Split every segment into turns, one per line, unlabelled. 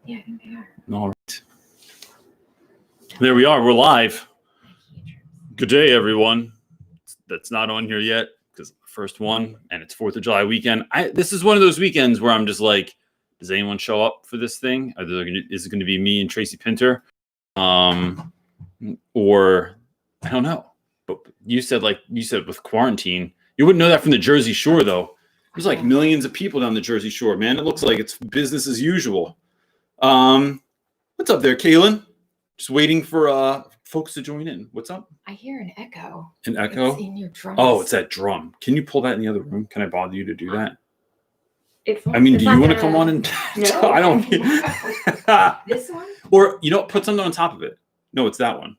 Yeah, I think they are.
All right. There we are. We're live. Good day, everyone. That's not on here yet because the first one, and it's 4th of July weekend. This is one of those weekends where I'm just like, does anyone show up for this thing? Is it going to be me and Tracy Pinter? Or I don't know. But you said with quarantine, you wouldn't know that from the Jersey Shore, though. There's like millions of people down the Jersey Shore, man. It looks like it's business as usual. What's up there, Kaylin? Just waiting for folks to join in. What's up?
I hear an echo.
An echo?
It's in your drum.
Oh, it's that drum. Can you pull that in the other room? Can I bother you to do that?
Do
you want to come on and...
No.
I don't...
This one?
Or, put something on top of it. No, it's that one.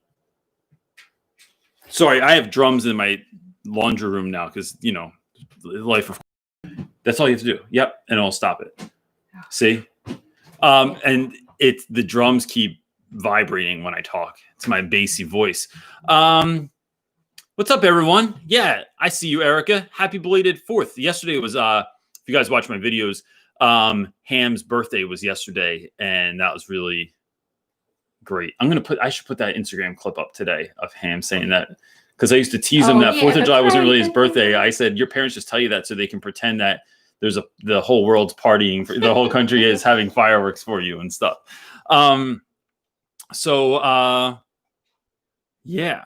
Sorry, I have drums in my laundry room now because, life of... That's all you have to do. Yep, and I'll stop it. See? And the drums keep vibrating when I talk. It's my bassy voice. What's up, everyone? Yeah, I see you, Erica. Happy belated 4th. Yesterday was, if you guys watch my videos, Ham's birthday was yesterday, and that was really great. I should put that Instagram clip up today of Ham saying that, because I used to tease him that 4th of July wasn't really his birthday. I said, your parents just tell you that so they can pretend that the whole world's partying, the whole country is having fireworks for you and stuff. Yeah.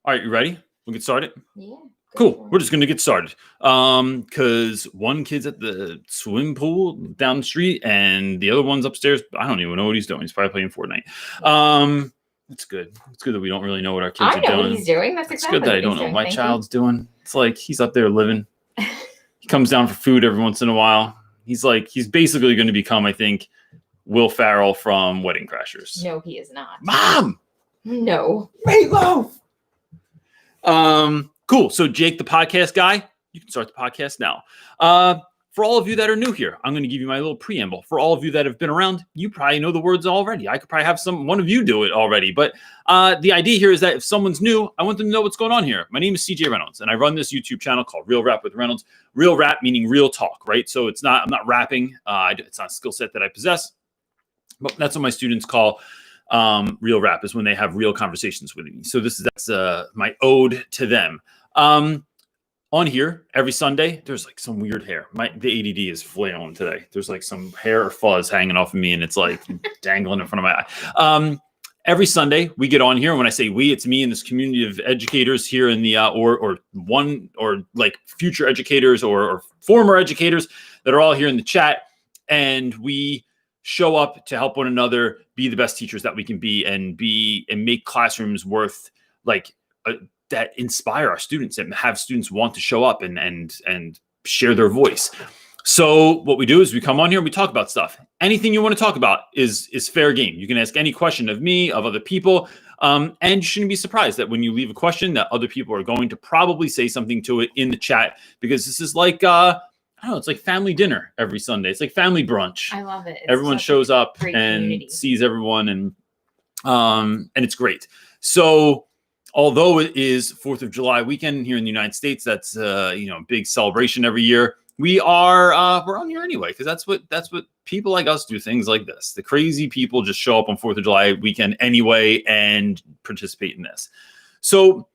All right, you ready? We'll get started?
Yeah.
Cool. We're just going to get started. Because one kid's at the swim pool down the street and the other one's upstairs. I don't even know what he's doing. He's probably playing Fortnite. It's good. It's good that we don't really know what our kids are doing.
I know what he's doing. That's exactly
good that
what
I don't know
doing.
what my child's doing. It's like he's up there living. He comes down for food every once in a while. He's basically going to become, I think, Will Ferrell from Wedding Crashers.
No, he is not.
Mom!
No.
Meatloaf! Cool. So Jake, the podcast guy, you can start the podcast now. For all of you that are new here, I'm going to give you my little preamble. For all of you that have been around, you probably know the words already. I could probably have one of you do it already. But the idea here is that if someone's new, I want them to know what's going on here. My name is CJ Reynolds, and I run this YouTube channel called Real Rap with Reynolds. Real rap meaning real talk, right? So I'm not rapping. It's not a skill set that I possess. But that's what my students call real rap, is when they have real conversations with me. So that's my ode to them. On here every Sunday, there's like some weird hair. The ADD is flailing today. There's like some hair or fuzz hanging off of me, and it's like dangling in front of my eye. Every Sunday we get on here. And when I say we, it's me and this community of educators here in the or future educators or former educators that are all here in the chat, and we show up to help one another be the best teachers that we can be, and make classrooms worth that inspire our students and have students want to show up and share their voice. So what we do is we come on here and we talk about stuff. Anything you want to talk about is fair game. You can ask any question of me, of other people. And you shouldn't be surprised that when you leave a question that other people are going to probably say something to it in the chat, because this is like, it's like family dinner every Sunday. It's like family brunch.
I love it.
Everyone shows up and
community.
Sees everyone, and it's great. So although it is 4th of July weekend here in the United States, that's a big celebration every year. We're on here anyway, because that's what people like us do, things like this. The crazy people just show up on 4th of July weekend anyway and participate in this. So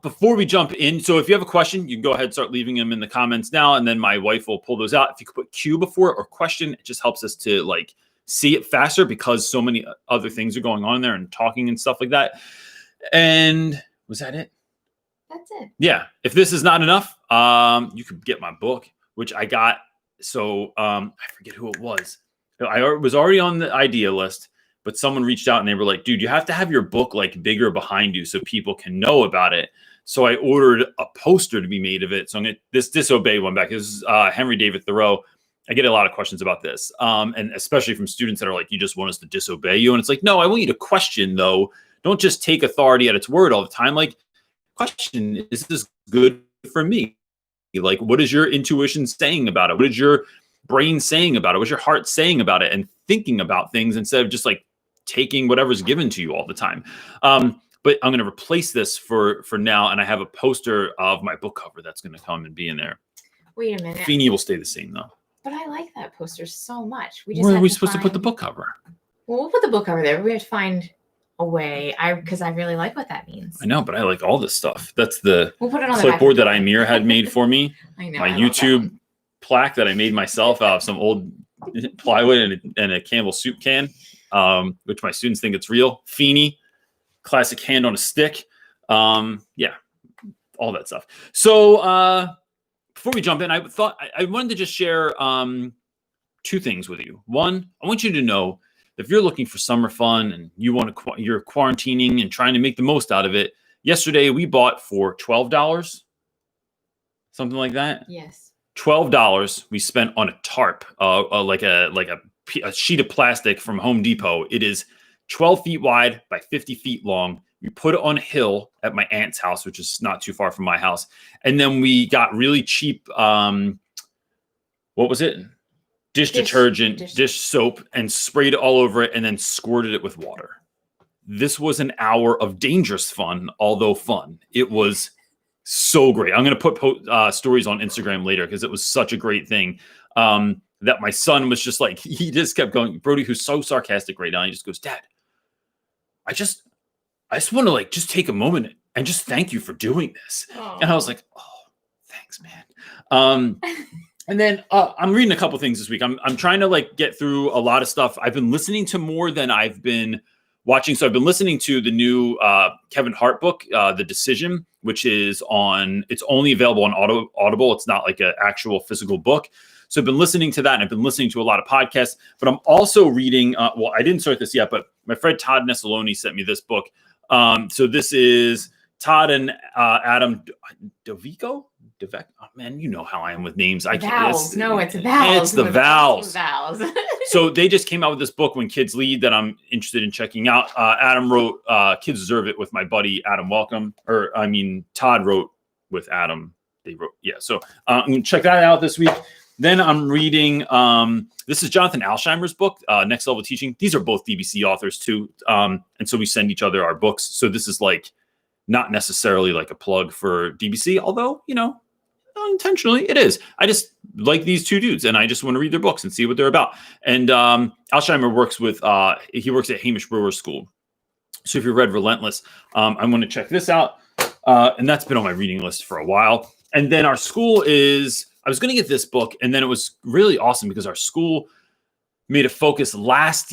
before we jump in, so if you have a question, you can go ahead and start leaving them in the comments now, and then my wife will pull those out. If you could put Q before it or question, it just helps us to see it faster, because so many other things are going on in there and talking and stuff like that. And was that it?
That's it.
Yeah. If this is not enough, you could get my book, which I got. So I forget who it was. I was already on the idea list, but someone reached out and they were like, dude, you have to have your book bigger behind you so people can know about it. So I ordered a poster to be made of it. So I'm going to this disobey one back. This is Henry David Thoreau. I get a lot of questions about this. And especially from students that are like, you just want us to disobey you. And it's like, no, I want you to question though. Don't just take authority at its word all the time. Question, is this good for me? What is your intuition saying about it? What is your brain saying about it? What's your heart saying about it? And thinking about things instead of just taking whatever's given to you all the time. But I'm going to replace this for now. And I have a poster of my book cover that's going to come and be in there.
Wait a minute.
Feeney will stay the same though.
But I like that poster so much. We just
Where are
have
we
to
supposed to put the
find-
book cover?
Well, we'll put the book over there. We have to find a way. Because I really like what that means.
I know, but I like all this stuff. That's the
We'll put it on the
clipboard
back
that
of the
Imir had made for me.
I know.
My
I love that
YouTube
one.
plaque that I made myself out of some old plywood and a Campbell soup can, which my students think it's real. Feeny, classic hand on a stick. Yeah, all that stuff. So before we jump in, I thought I wanted to just share two things with you. One, I want you to know that if you're looking for summer fun and you're quarantining and trying to make the most out of it. Yesterday we bought for $12, something like that.
Yes.
$12 we spent on a tarp, like a sheet of plastic from Home Depot. It is 12 feet wide by 50 feet long. We put it on a hill at my aunt's house, which is not too far from my house. And then we got really cheap, what was it? Dish detergent, dish soap, and sprayed it all over it and then squirted it with water. This was an hour of dangerous fun, although fun. It was so great. I'm going to put stories on Instagram later because it was such a great thing that my son was just like, he just kept going. Brody, who's so sarcastic right now, he just goes, Dad, I just want to like just take a moment and just thank you for doing this.
Aww.
And I was like, oh, thanks, man. And then I'm reading a couple things this week. I'm trying to like get through a lot of stuff. I've been listening to more than I've been watching. So I've been listening to the new Kevin Hart book, The Decision, which is it's only available on Audible. It's not like an actual physical book. So I've been listening to that, and I've been listening to a lot of podcasts, but I'm also reading, well, I didn't start this yet, but my friend Todd Nessaloni sent me this book. So this is Todd and Adam Dovico. Oh, man, you know how I am with names.
Vowels. No, it's vowels.
It's the vowels.
Vowels.
So they just came out with this book, When Kids Lead, that I'm interested in checking out. Adam wrote Kids Deserve It with my buddy Adam Welcome. Todd wrote with Adam. They wrote, yeah. So I'm going to check that out this week. Then I'm reading, this is Jonathan Alsheimer's book, Next Level Teaching. These are both DBC authors too. And so we send each other our books. So this is like not necessarily like a plug for DBC, although, unintentionally it is. I just like these two dudes and I just want to read their books and see what they're about. And Alsheimer works at Hamish Brewer's School. So if you read Relentless, I'm going to check this out. And that's been on my reading list for a while. And then our school I was going to get this book, and then it was really awesome because our school made a focus last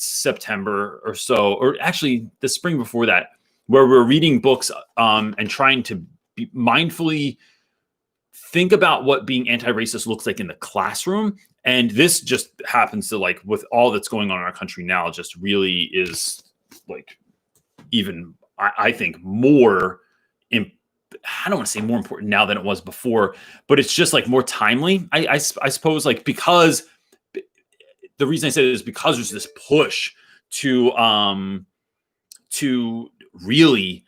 September or so, or actually the spring before that, where we're reading books and trying to mindfully think about what being anti-racist looks like in the classroom. And this just happens to, like, with all that's going on in our country now, just really is like even, I think, more I don't want to say more important now than it was before, but it's just like more timely. I suppose, like, because the reason I say it is because there's this push to really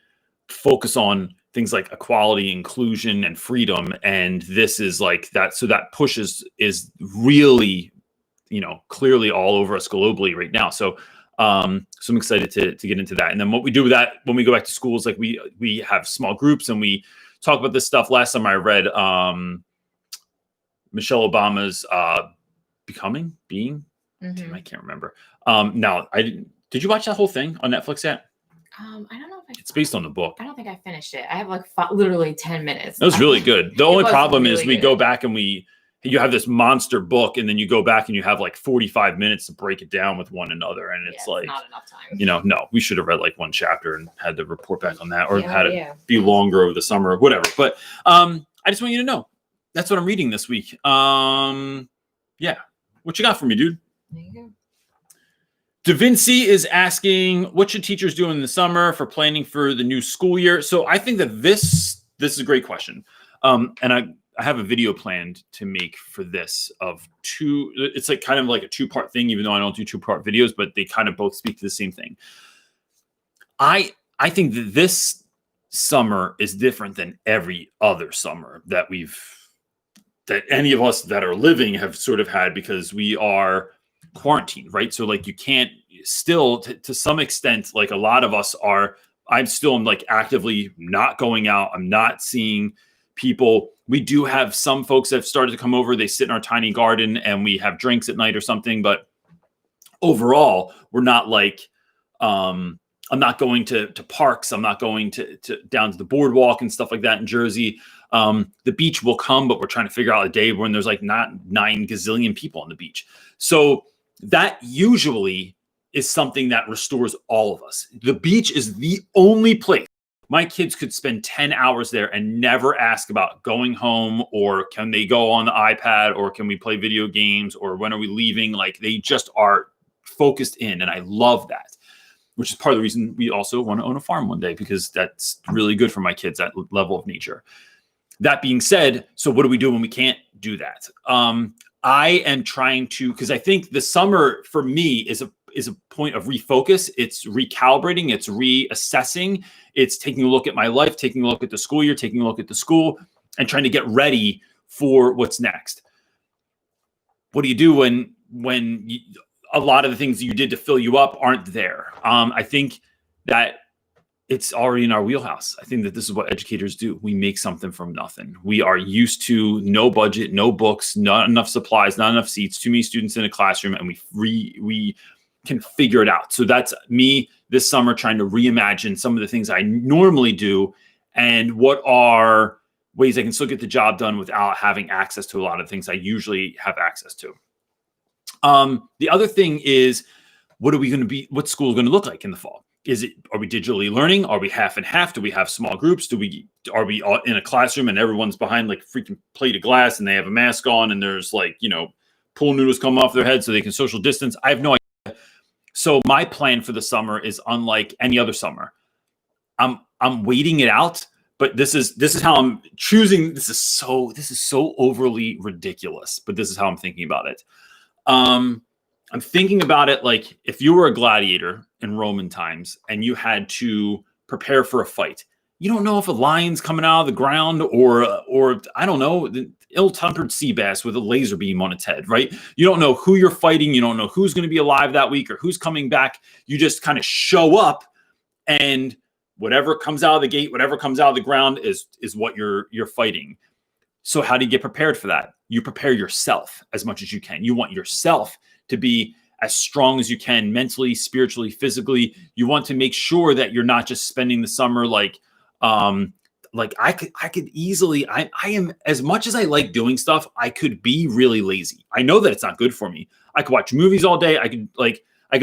focus on things like equality, inclusion, and freedom. And this is like that. So that push is really, clearly all over us globally right now. So I'm excited to get into that. And then what we do with that when we go back to school is like we have small groups and we talk about this stuff. Last time I read Michelle Obama's Being.
Mm-hmm.
I can't remember. Now did you watch that whole thing on Netflix yet?
I don't know if
it's based on the book.
I don't think I finished it. I have like literally 10 minutes.
It was really good. The only problem is we
good.
go back and you have this monster book, and then you go back and you have like 45 minutes to break it down with one another. And it's like,
not enough time.
No, we should have read like one chapter and had to report back on that, or had it be longer over the summer or whatever. But I just want you to know that's what I'm reading this week. Yeah. What you got for me, dude?
There you go.
Da Vinci is asking, what should teachers do in the summer for planning for the new school year? So I think that this is a great question. And I have a video planned to make for this of two. It's like kind of like a two-part thing, even though I don't do two-part videos, but they kind of both speak to the same thing. I think that this summer is different than every other summer that any of us that are living have sort of had, because we are quarantined, right? So like you can't still to some extent, like a lot of us are, I'm still like actively not going out. I'm not seeing people. We do have some folks that have started to come over. They sit in our tiny garden and we have drinks at night or something. But overall, we're not like, I'm not going to parks. I'm not going to down to the boardwalk and stuff like that in Jersey. The beach will come, but we're trying to figure out a day when there's like not 9 gazillion people on the beach. So that usually is something that restores all of us. The beach is the only place my kids could spend 10 hours there and never ask about going home, or can they go on the iPad, or can we play video games, or when are we leaving? Like, they just are focused in. And I love that, which is part of the reason we also want to own a farm one day, because that's really good for my kids, that level of nature. That being said, so what do we do when we can't do that? I am trying to, because I think the summer for me is a point of refocus. It's recalibrating, it's reassessing, it's taking a look at my life, taking a look at the school year, taking a look at the school, and trying to get ready for what's next. What do you do when a lot of the things you did to fill you up aren't there? I think that it's already in our wheelhouse. I think that this is what educators do. We make something from nothing. We are used to no budget, no books, not enough supplies, not enough seats, too many students in a classroom, and we can figure it out. So that's me this summer trying to reimagine some of the things I normally do, and what are ways I can still get the job done without having access to a lot of things I usually have access to. The other thing is, what's school going to look like in the fall? Are we digitally learning? Are we half and half? Do we have small groups? Are we all in a classroom and everyone's behind like freaking plate of glass and they have a mask on and there's like, pool noodles come off their head so they can social distance? I have no idea. So my plan for the summer is unlike any other summer. I'm waiting it out, but this is how I'm choosing. This is so overly ridiculous, but this is how I'm thinking about it. I'm thinking about it like if you were a gladiator in Roman times and you had to prepare for a fight. You don't know if a lion's coming out of the ground or I don't know, the ill-tempered sea bass with a laser beam on its head, right? You don't know who you're fighting. You don't know who's going to be alive that week or who's coming back. You just kind of show up, and whatever comes out of the gate, whatever comes out of the ground is what you're fighting. So how do you get prepared for that? You prepare yourself as much as you can. You want yourself to be as strong as you can, mentally, spiritually, physically. You want to make sure that you're not just spending the summer like I could easily, I am, as much as I like doing stuff, I could be really lazy. I know that it's not good for me. I could watch movies all day. I could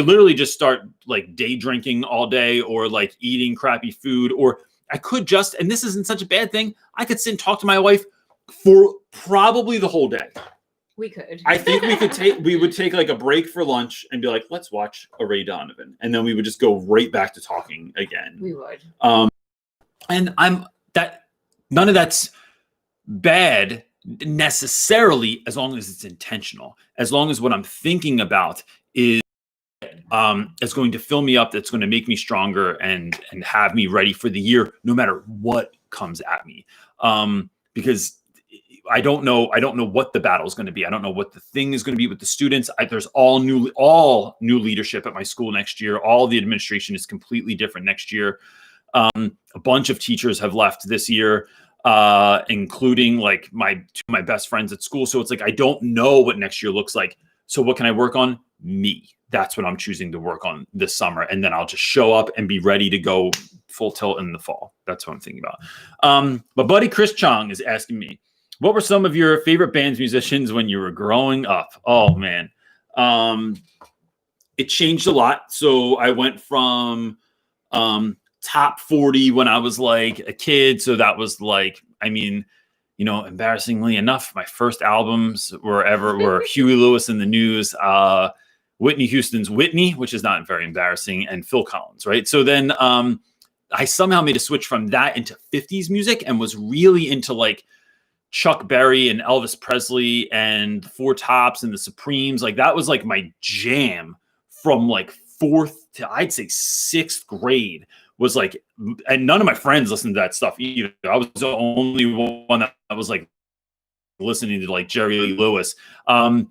literally just start like day drinking all day, or like eating crappy food, or I could just, and this isn't such a bad thing, I could sit and talk to my wife for probably the whole day.
We could.
I think we would take like a break for lunch and be like, let's watch a Ray Donovan. And then we would just go right back to talking again.
We would.
And none of that's bad necessarily, as long as it's intentional, as long as what I'm thinking about is going to fill me up, that's going to make me stronger and have me ready for the year, no matter what comes at me. Because I don't know what the battle is going to be. I don't know what the thing is going to be with the students. There's all new leadership at my school next year. All the administration is completely different next year. A bunch of teachers have left this year, including like two of my best friends at school. So it's like, I don't know what next year looks like. So what can I work on? Me. That's what I'm choosing to work on this summer. And then I'll just show up and be ready to go full tilt in the fall. That's what I'm thinking about. My buddy Chris Chong is asking me, what were some of your favorite bands, musicians when you were growing up? Oh man. It changed a lot. So I went from, top 40 when I was like a kid. So that was like, embarrassingly enough, my first albums were Huey Lewis and the News, Whitney Houston's Whitney, which is not very embarrassing, and Phil Collins, right? So then I somehow made a switch from that into 50s music and was really into like Chuck Berry and Elvis Presley and Four Tops and the Supremes. Like that was like my jam from like 4th to I'd say 6th grade. Was like, and none of my friends listened to that stuff either. I was the only one that was like listening to like Jerry Lee Lewis,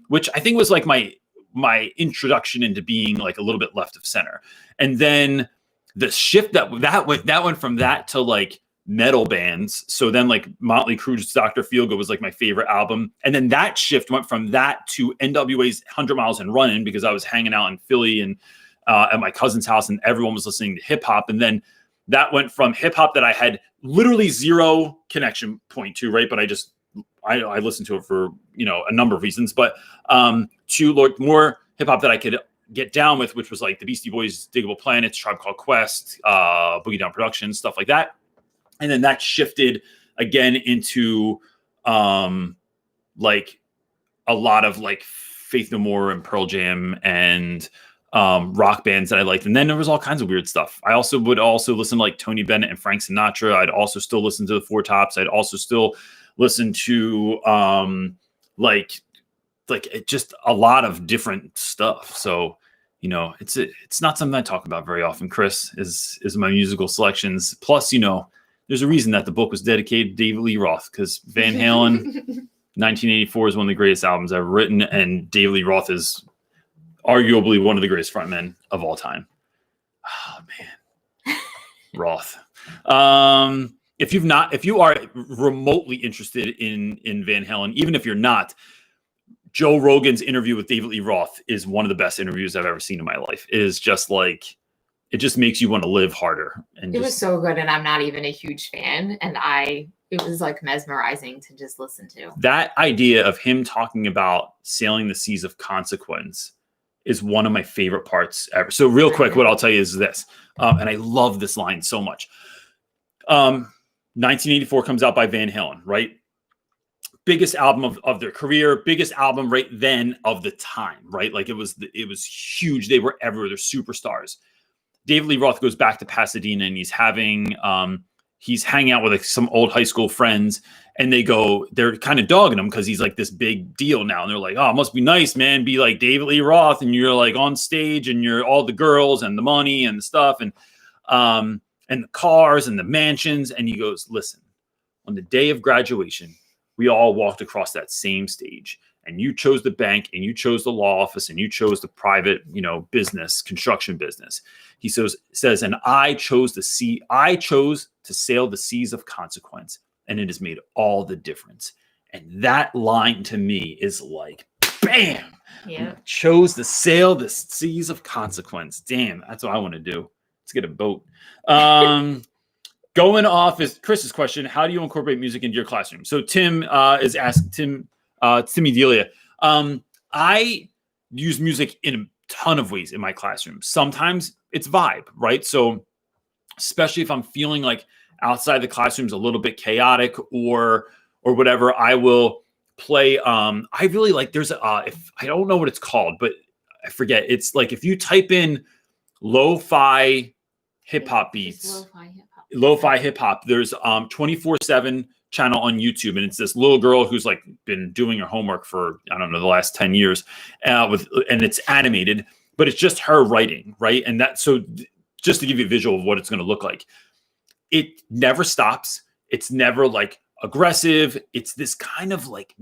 which I think was like my introduction into being like a little bit left of center. And then the shift that went from that to like metal bands. So then like Motley Crue's Dr. Feelgood was like my favorite album. And then that shift went from that to NWA's 100 Miles and Running, because I was hanging out in Philly and at my cousin's house and everyone was listening to hip hop. And then that went from hip hop that I had literally zero connection point to, right? But I listened to it for, a number of reasons, but to look more hip hop that I could get down with, which was like the Beastie Boys, Diggable Planets, Tribe Called Quest, Boogie Down Productions, stuff like that. And then that shifted again into like a lot of like Faith No More and Pearl Jam and rock bands that I liked. And then there was all kinds of weird stuff. I would also listen to like Tony Bennett and Frank Sinatra. I'd also still listen to the Four Tops. I'd also still listen to like just a lot of different stuff. So, it's not something I talk about very often, Chris, is my musical selections. Plus, there's a reason that the book was dedicated to David Lee Roth, because Van Halen 1984 is one of the greatest albums ever written, and David Lee Roth is arguably one of the greatest frontmen of all time. Oh man, Roth. If you are remotely interested in Van Halen, even if you're not, Joe Rogan's interview with David Lee Roth is one of the best interviews I've ever seen in my life. It is just like, it just makes you want to live harder. And
it was so good. And I'm not even a huge fan. And it was like mesmerizing to just listen to.
That idea of him talking about sailing the seas of consequence is one of my favorite parts ever. So real quick, what I'll tell you is this, and I love this line so much. 1984 comes out by Van Halen, right? Biggest album of their career, biggest album right then of the time, right? Like it was huge. They were everywhere. They're superstars. David Lee Roth goes back to Pasadena and he's hanging out with like some old high school friends, and they're kind of dogging him because he's like this big deal now. And they're like, oh, it must be nice, man. Be like David Lee Roth. And you're like on stage and you're all the girls and the money and the stuff and the cars and the mansions. And he goes, listen, on the day of graduation, we all walked across that same stage, and you chose the bank and you chose the law office and you chose the private, business, construction business. He says, and I chose to sail the seas of consequence, and it has made all the difference. And that line to me is like, bam,
yeah.
Chose to sail the seas of consequence. Damn, that's what I want to do. Let's get a boat. Going off is Chris's question, how do you incorporate music into your classroom? So Tim is asking, Timmy Delia. I use music in a ton of ways in my classroom. Sometimes it's vibe, right? So especially if I'm feeling like outside the classroom's a little bit chaotic or whatever, I will play. I really like, there's if I don't know what it's called, but I forget. It's like, if you type in lo-fi hip hop beats, lo-fi hip hop, there's 24/7 channel on YouTube, and it's this little girl who's like been doing her homework for, I don't know, the last 10 years and it's animated, but it's just her writing, right? And so just to give you a visual of what it's going to look like, it never stops. It's never like aggressive. It's this kind of like,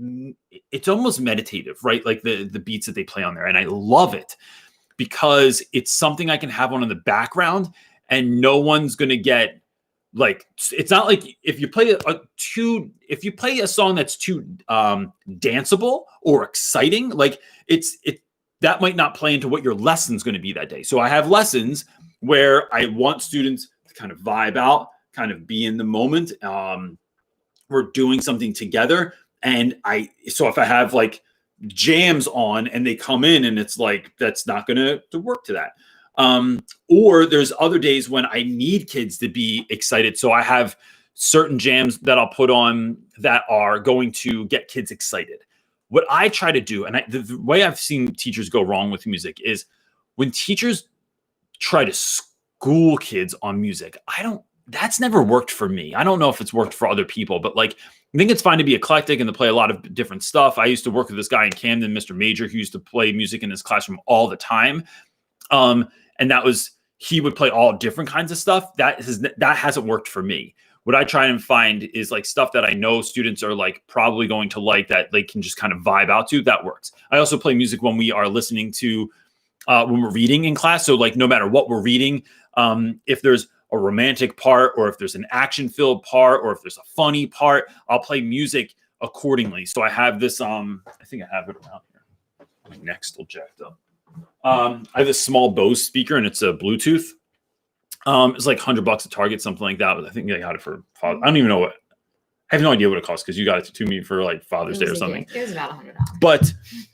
it's almost meditative, right? Like the beats that they play on there. And I love it because it's something I can have on in the background and no one's going to get like, it's not like if you play a song that's too danceable or exciting, like that might not play into what your lesson's going to be that day. So I have lessons where I want students to kind of vibe out, kind of be in the moment. We're doing something together. And so if I have like jams on and they come in and it's like, that's not going to work to that. Or there's other days when I need kids to be excited. So I have certain jams that I'll put on that are going to get kids excited. What I try to do, and the way I've seen teachers go wrong with music is when teachers try to school kids on music, that's never worked for me. I don't know if it's worked for other people, but like, I think it's fine to be eclectic and to play a lot of different stuff. I used to work with this guy in Camden, Mr. Major, who used to play music in his classroom all the time. And he would play all different kinds of stuff. That hasn't worked for me. What I try and find is like stuff that I know students are like probably going to like, that they can just kind of vibe out to. That works. I also play music when we are listening to, when we're reading in class. So like, no matter what we're reading, if there's a romantic part, or if there's an action-filled part, or if there's a funny part, I'll play music accordingly. So I have this, I think I have it around here. My neck's still jacked up. I have this small Bose speaker, and it's a Bluetooth. It's like $100 at Target, something like that. But I think I got it for Father. I don't even know what. I have no idea what it costs because you got it to me for like Father's Day or something.
It was about $100.
But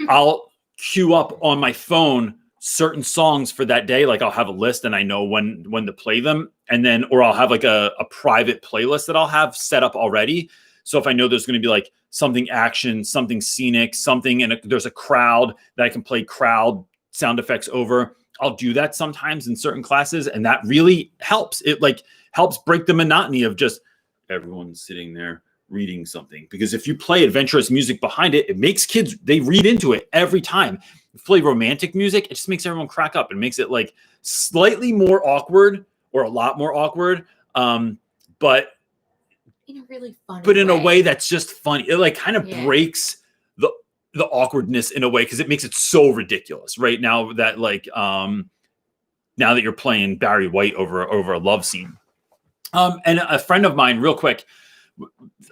I'll queue up on my phone certain songs for that day. Like I'll have a list and I know when to play them. And then, or I'll have like a private playlist that I'll have set up already. So if I know there's going to be like something action, something scenic, something, and there's a crowd that I can play crowd sound effects over, I'll do that sometimes in certain classes. And that really helps. It like helps break the monotony of just everyone sitting there reading something. Because if you play adventurous music behind it, it makes kids, they read into it every time. If you play romantic music, it just makes everyone crack up and makes it like slightly more awkward or a lot more awkward. But
in a really funny
but in
way.
a way that's just funny. It like kind of
Yeah.
breaks the awkwardness in a way because it makes it so ridiculous right now that like now that you're playing Barry White over a love scene. And a friend of mine, real quick,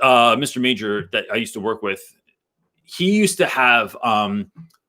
Mr. Major that I used to work with, he used to have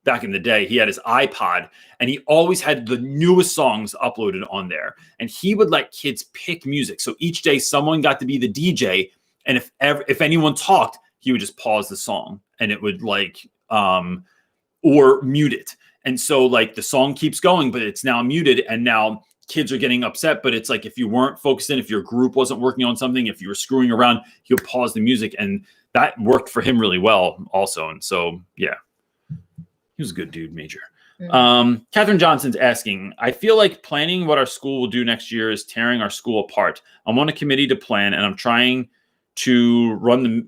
back in the day, he had his iPod and he always had the newest songs uploaded on there. And he would let kids pick music. So each day someone got to be the DJ. And if anyone talked, he would just pause the song and it would like, or mute it. And so like the song keeps going, but it's now muted. And now kids are getting upset, but it's like, if you weren't focused in, if your group wasn't working on something, if you were screwing around, he'll pause the music. And that worked for him really well also. And so, yeah, he was a good dude, Major. Mm-hmm. Catherine Johnson's asking, I feel like planning what our school will do next year is tearing our school apart. I'm on a committee to plan and I'm trying to run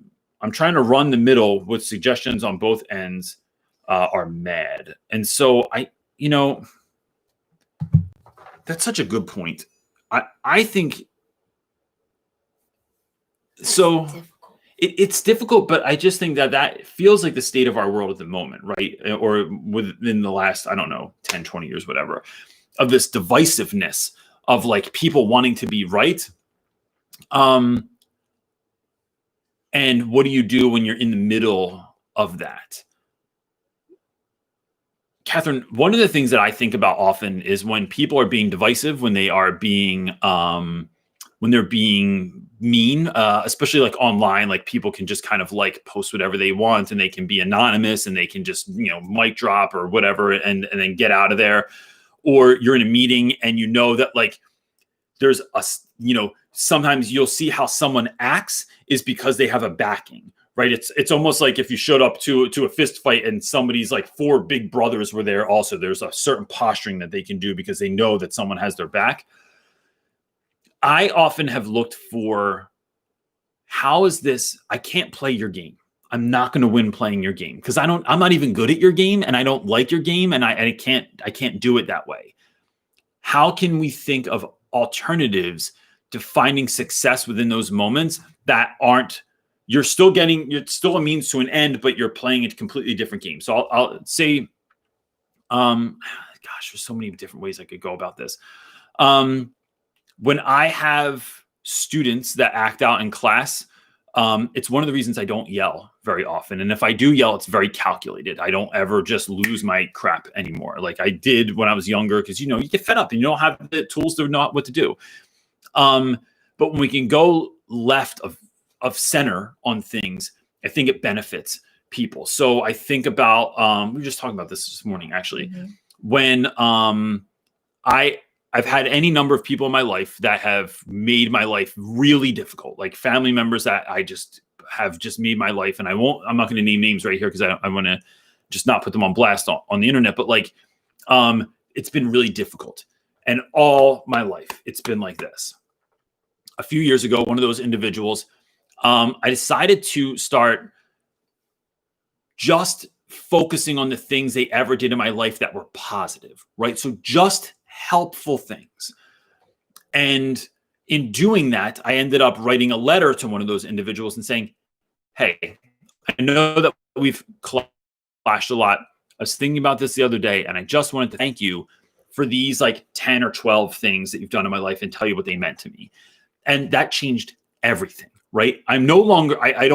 the middle with suggestions on both ends are mad. And so that's such a good point. I think so. It's difficult, but I just think that feels like the state of our world at the moment, right? Or within the last, I don't know, 10, 20 years, whatever, of this divisiveness of like people wanting to be right. And what do you do when you're in the middle of that? Catherine, one of the things that I think about often is when people are being divisive, when they are being, when they're being mean, especially like online, like people can just kind of like post whatever they want and they can be anonymous and they can just, mic drop or whatever and then get out of there. Or you're in a meeting and you know that like there's sometimes you'll see how someone acts is because they have a backing. Right. It's almost like if you showed up to a fist fight and somebody's like 4 big brothers were there also, there's a certain posturing that they can do because they know that someone has their back. I often have looked for how is this? I can't play your game. I'm not going to win playing your game because I'm not even good at your game and I don't like your game and I can't do it that way. How can we think of alternatives to finding success within those moments that aren't, you're still a means to an end, but you're playing a completely different game. So I'll say, gosh, there's so many different ways I could go about this. When I have students that act out in class, it's one of the reasons I don't yell very often. And if I do yell, it's very calculated. I don't ever just lose my crap anymore. Like I did when I was younger, because, you get fed up and you don't have the tools to know what to do. But when we can go left of center on things, I think it benefits people. So I think about, we were just talking about this morning, actually, when I've had any number of people in my life that have made my life really difficult, like family members that I just have just made my life. And I'm not going to name names right here because I want to just not put them on blast on the internet, but like, it's been really difficult. And all my life, it's been like this. A few years ago, one of those individuals, I decided to start just focusing on the things they ever did in my life that were positive, right? So just helpful things. And in doing that, I ended up writing a letter to one of those individuals and saying, hey, I know that we've clashed a lot. I was thinking about this the other day, and I just wanted to thank you for these like 10 or 12 things that you've done in my life and tell you what they meant to me. And that changed everything, right? I'm no longer, I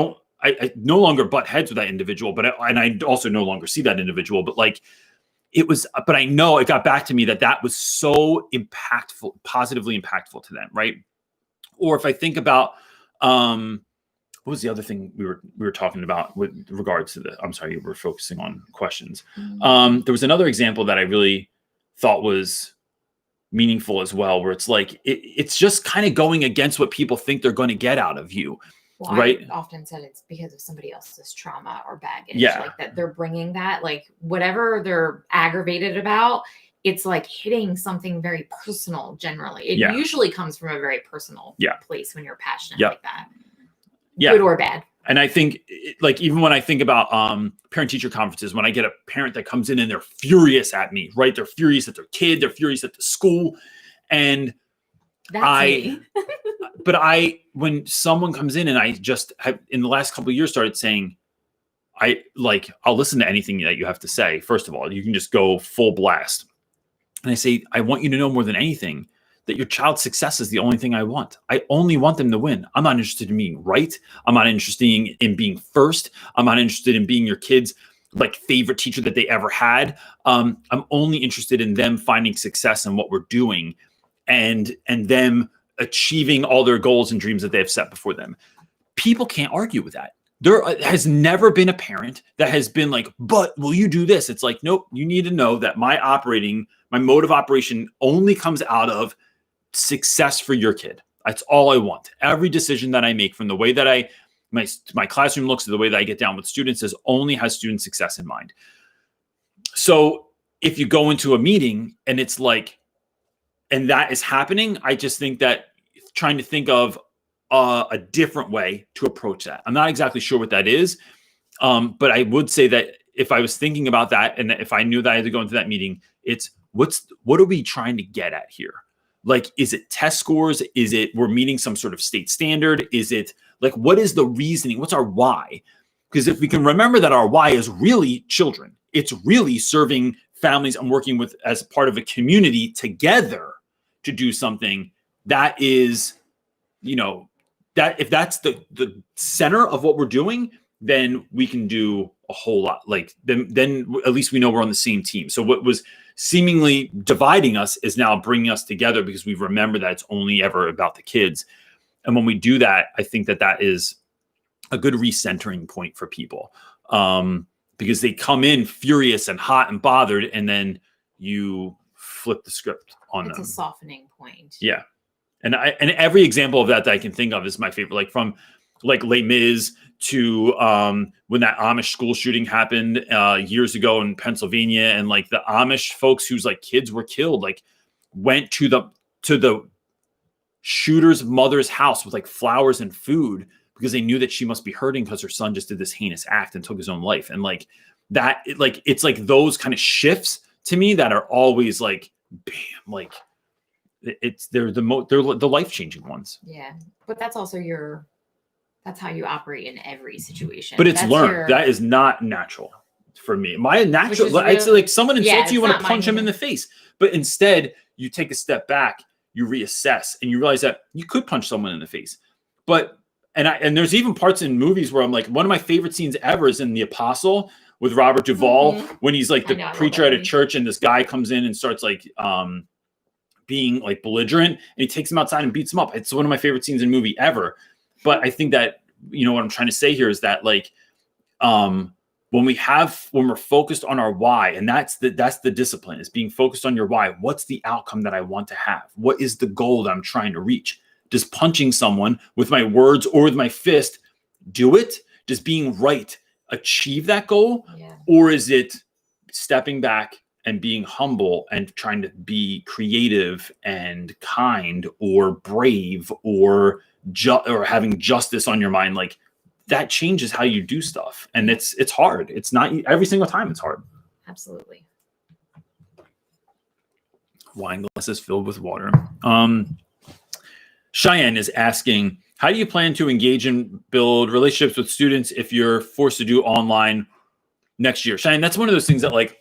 no longer butt heads with that individual, but I also no longer see that individual, but like but I know it got back to me that was so impactful, positively impactful to them, right? Or if I think about, what was the other thing we were talking about with regards to I'm sorry, we're focusing on questions. There was another example that I really thought was meaningful as well, where it's like, it's just kind of going against what people think they're going to get out of you.
Well,
right.
I often said it's because of somebody else's trauma or baggage.
Yeah.
Like that they're bringing that, like whatever they're aggravated about, it's like hitting something very personal generally. It usually comes from a very personal place when you're passionate like that. Good or bad.
And I think like, even when I think about parent teacher conferences, when I get a parent that comes in and they're furious at me, right? They're furious at their kid, they're furious at the school. And when someone comes in and I just have in the last couple of years started saying, I'll listen to anything that you have to say. First of all, you can just go full blast. And I say, I want you to know more than anything that your child's success is the only thing I want. I only want them to win. I'm not interested in being right. I'm not interested in being first. I'm not interested in being your kid's like favorite teacher that they ever had. I'm only interested in them finding success in what we're doing and them achieving all their goals and dreams that they have set before them. People can't argue with that. There has never been a parent that has been like, but will you do this? It's like, nope, you need to know that my mode of operation only comes out of success for your kid. That's all I want. Every decision that I make, from the way that my classroom looks to the way that I get down with students, only has student success in mind. So if you go into a meeting and it's like, and that is happening, I just think that trying to think of a different way to approach that. I'm not exactly sure what that is. But I would say that if I was thinking about that, and if I knew that I had to go into that meeting, it's what are we trying to get at here? Like, is it test scores? Is it we're meeting some sort of state standard? Is it like, what is the reasoning? What's our why? Because if we can remember that our why is really children, it's really serving families and working with as part of a community together to do something that is, that if that's the center of what we're doing, then we can do a whole lot. Like then at least we know we're on the same team. So what was seemingly dividing us is now bringing us together because we remember that it's only ever about the kids. And when we do that, I think that is a good recentering point for people, because they come in furious and hot and bothered, and then you flip the script on them.
It's a softening point.
Yeah. And every example of that I can think of is my favorite, like from like Les Mis to when that Amish school shooting happened years ago in Pennsylvania, and like the Amish folks whose like kids were killed, like went to the shooter's mother's house with like flowers and food because they knew that she must be hurting because her son just did this heinous act and took his own life. And like that, it's like those kind of shifts to me that are always like, bam, like they're the life-changing ones.
Yeah. But that's also that's how you operate in every situation.
But it's learned. That is not natural for me. My natural, it's like someone insults you, you want to punch him in the face. But instead, you take a step back, you reassess, and you realize that you could punch someone in the face. But and there's even parts in movies where I'm like, one of my favorite scenes ever is in The Apostle with Robert Duvall, when he's like the preacher at a church, and this guy comes in and starts like being like belligerent, and he takes him outside and beats him up. It's one of my favorite scenes in a movie ever. But I think that, what I'm trying to say here is that like, when we're focused on our why, and that's the discipline, is being focused on your why. What's the outcome that I want to have? What is the goal that I'm trying to reach? Does punching someone with my words or with my fist do it? Does being right achieve that goal? Yeah. Or is it stepping back and being humble and trying to be creative and kind or brave or having justice on your mind? Like, that changes how you do stuff. And it's hard. It's not every single time it's hard.
Absolutely.
Wine glasses filled with water. Cheyenne is asking, how do you plan to engage and build relationships with students if you're forced to do online next year? Cheyenne, that's one of those things that like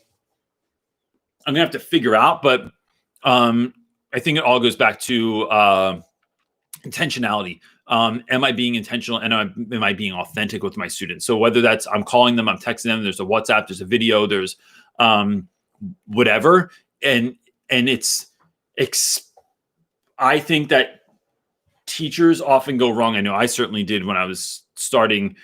I'm gonna have to figure out, but I think it all goes back to intentionality. Am I being intentional, and am I being authentic with my students? So whether that's I'm calling them, I'm texting them, there's a WhatsApp, there's a video, there's whatever, and I think that teachers often go wrong. I know I certainly did when I was starting,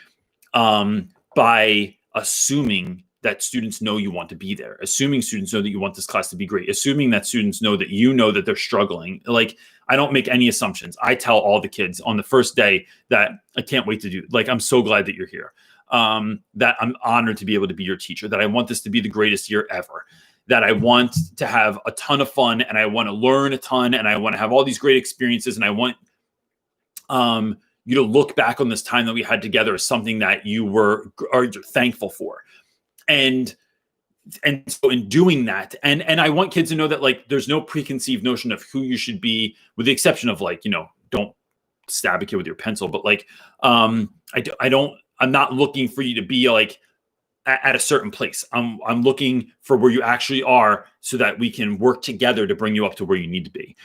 by assuming that students know you want to be there, assuming students know that you want this class to be great, assuming that students know that you know that they're struggling. Like, I don't make any assumptions. I tell all the kids on the first day that I can't wait to do, like, I'm so glad that you're here, that I'm honored to be able to be your teacher, that I want this to be the greatest year ever, that I want to have a ton of fun, and I want to learn a ton, and I want to have all these great experiences, and I want you to look back on this time that we had together as something that you're thankful for. And so in doing that, and I want kids to know that, like, there's no preconceived notion of who you should be, with the exception of, like, don't stab a kid with your pencil, but like, I'm not looking for you to be like at a certain place. I'm looking for where you actually are, so that we can work together to bring you up to where you need to be.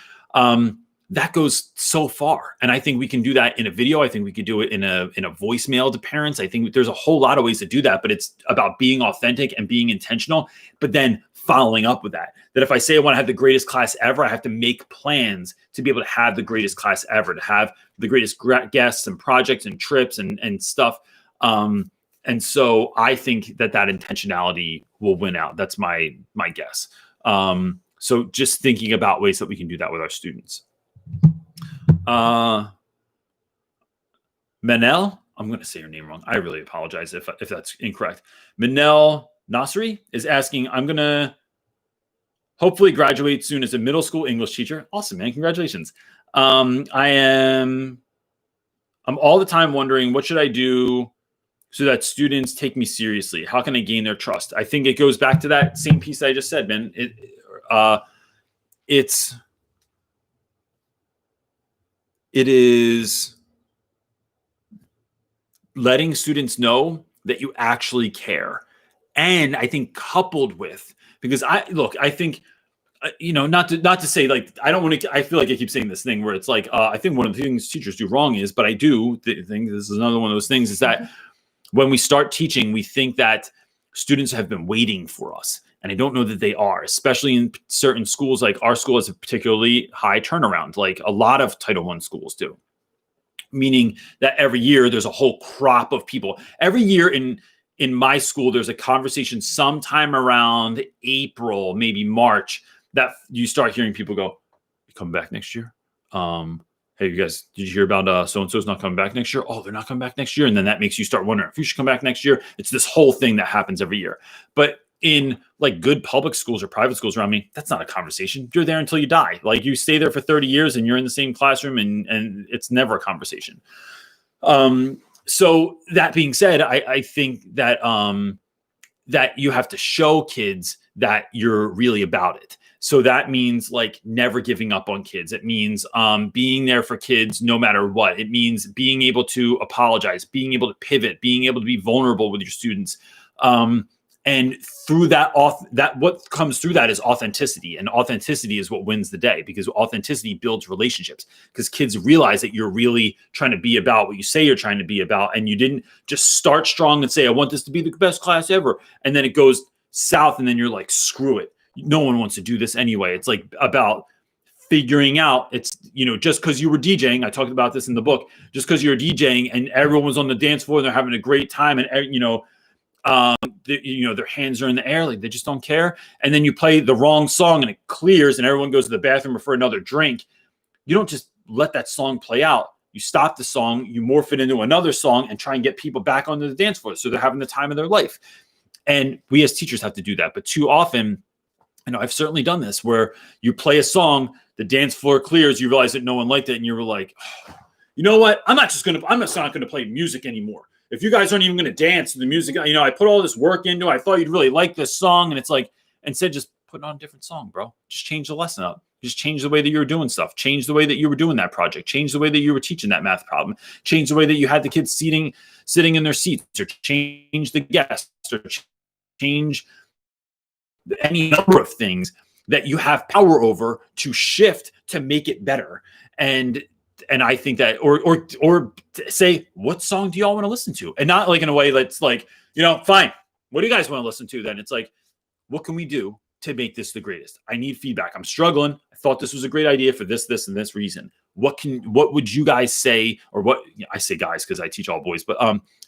That goes so far. And I think we can do that in a video. I think we could do it in a voicemail to parents. I think there's a whole lot of ways to do that, but it's about being authentic and being intentional, but then following up with that. That if I say I want to have the greatest class ever, I have to make plans to be able to have the greatest class ever, to have the greatest guests and projects and trips and stuff. And so I think that intentionality will win out. That's my guess. So just thinking about ways that we can do that with our students. Manel, I'm going to say your name wrong. I really apologize if that's incorrect. Manel Nasri is asking, I'm going to hopefully graduate soon as a middle school English teacher. Awesome, man. Congratulations. I'm all the time wondering, what should I do so that students take me seriously? How can I gain their trust? I think it goes back to that same piece I just said, man. It is letting students know that you actually care. And I think coupled with, because I think, not to say, like, I feel like I keep saying this thing where it's like, I think one of the things teachers do wrong is, but I do think this is another one of those things, is that when we start teaching, we think that students have been waiting for us. And I don't know that they are, especially in certain schools. Like our school has a particularly high turnaround, like a lot of Title I schools do. Meaning that every year there's a whole crop of people. Every year in my school, there's a conversation sometime around April, maybe March, that you start hearing people go, "You coming back next year? Hey, you guys, did you hear about so-and-so's not coming back next year? Oh, they're not coming back next year." And then that makes you start wondering if you should come back next year. It's this whole thing that happens every year. But in like good public schools or private schools around me, that's not a conversation. You're there until you die. Like, you stay there for 30 years and you're in the same classroom, and it's never a conversation. So that being said, I think that that you have to show kids that you're really about it. So that means, like, never giving up on kids. It means being there for kids no matter what. It means being able to apologize, being able to pivot, being able to be vulnerable with your students. And through that what comes through that is authenticity, and authenticity is what wins the day, because authenticity builds relationships, because kids realize that you're really trying to be about what you say you're trying to be about. And you didn't just start strong and say, I want this to be the best class ever. And then it goes south, and then you're like, screw it. No one wants to do this anyway. It's like about figuring out, it's, just because you were DJing, I talked about this in the book, just because you're DJing and everyone's on the dance floor and they're having a great time, and their hands are in the air, like they just don't care. And then you play the wrong song and it clears and everyone goes to the bathroom or for another drink. You don't just let that song play out. You stop the song, you morph it into another song and try and get people back onto the dance floor, so they're having the time of their life. And we as teachers have to do that. But too often, I've certainly done this, where you play a song, the dance floor clears, you realize that no one liked it, and you're like, oh, you know what? I'm just not going to play music anymore. If you guys aren't even going to dance to the music, I put all this work into it. I thought you'd really like this song. And it's like, instead, just put on a different song, bro. Just change the lesson up. Just change the way that you were doing stuff. Change the way that you were doing that project. Change the way that you were teaching that math problem. Change the way that you had the kids sitting in their seats, or change the guests, or change any number of things that you have power over to shift to make it better. And I think that, or say, what song do y'all want to listen to? And not like in a way that's like, fine, what do you guys want to listen to? Then it's like, what can we do to make this the greatest? I need feedback. I'm struggling. I thought this was a great idea for this, and this reason. What would you guys say, or what I say guys, because I teach all boys, but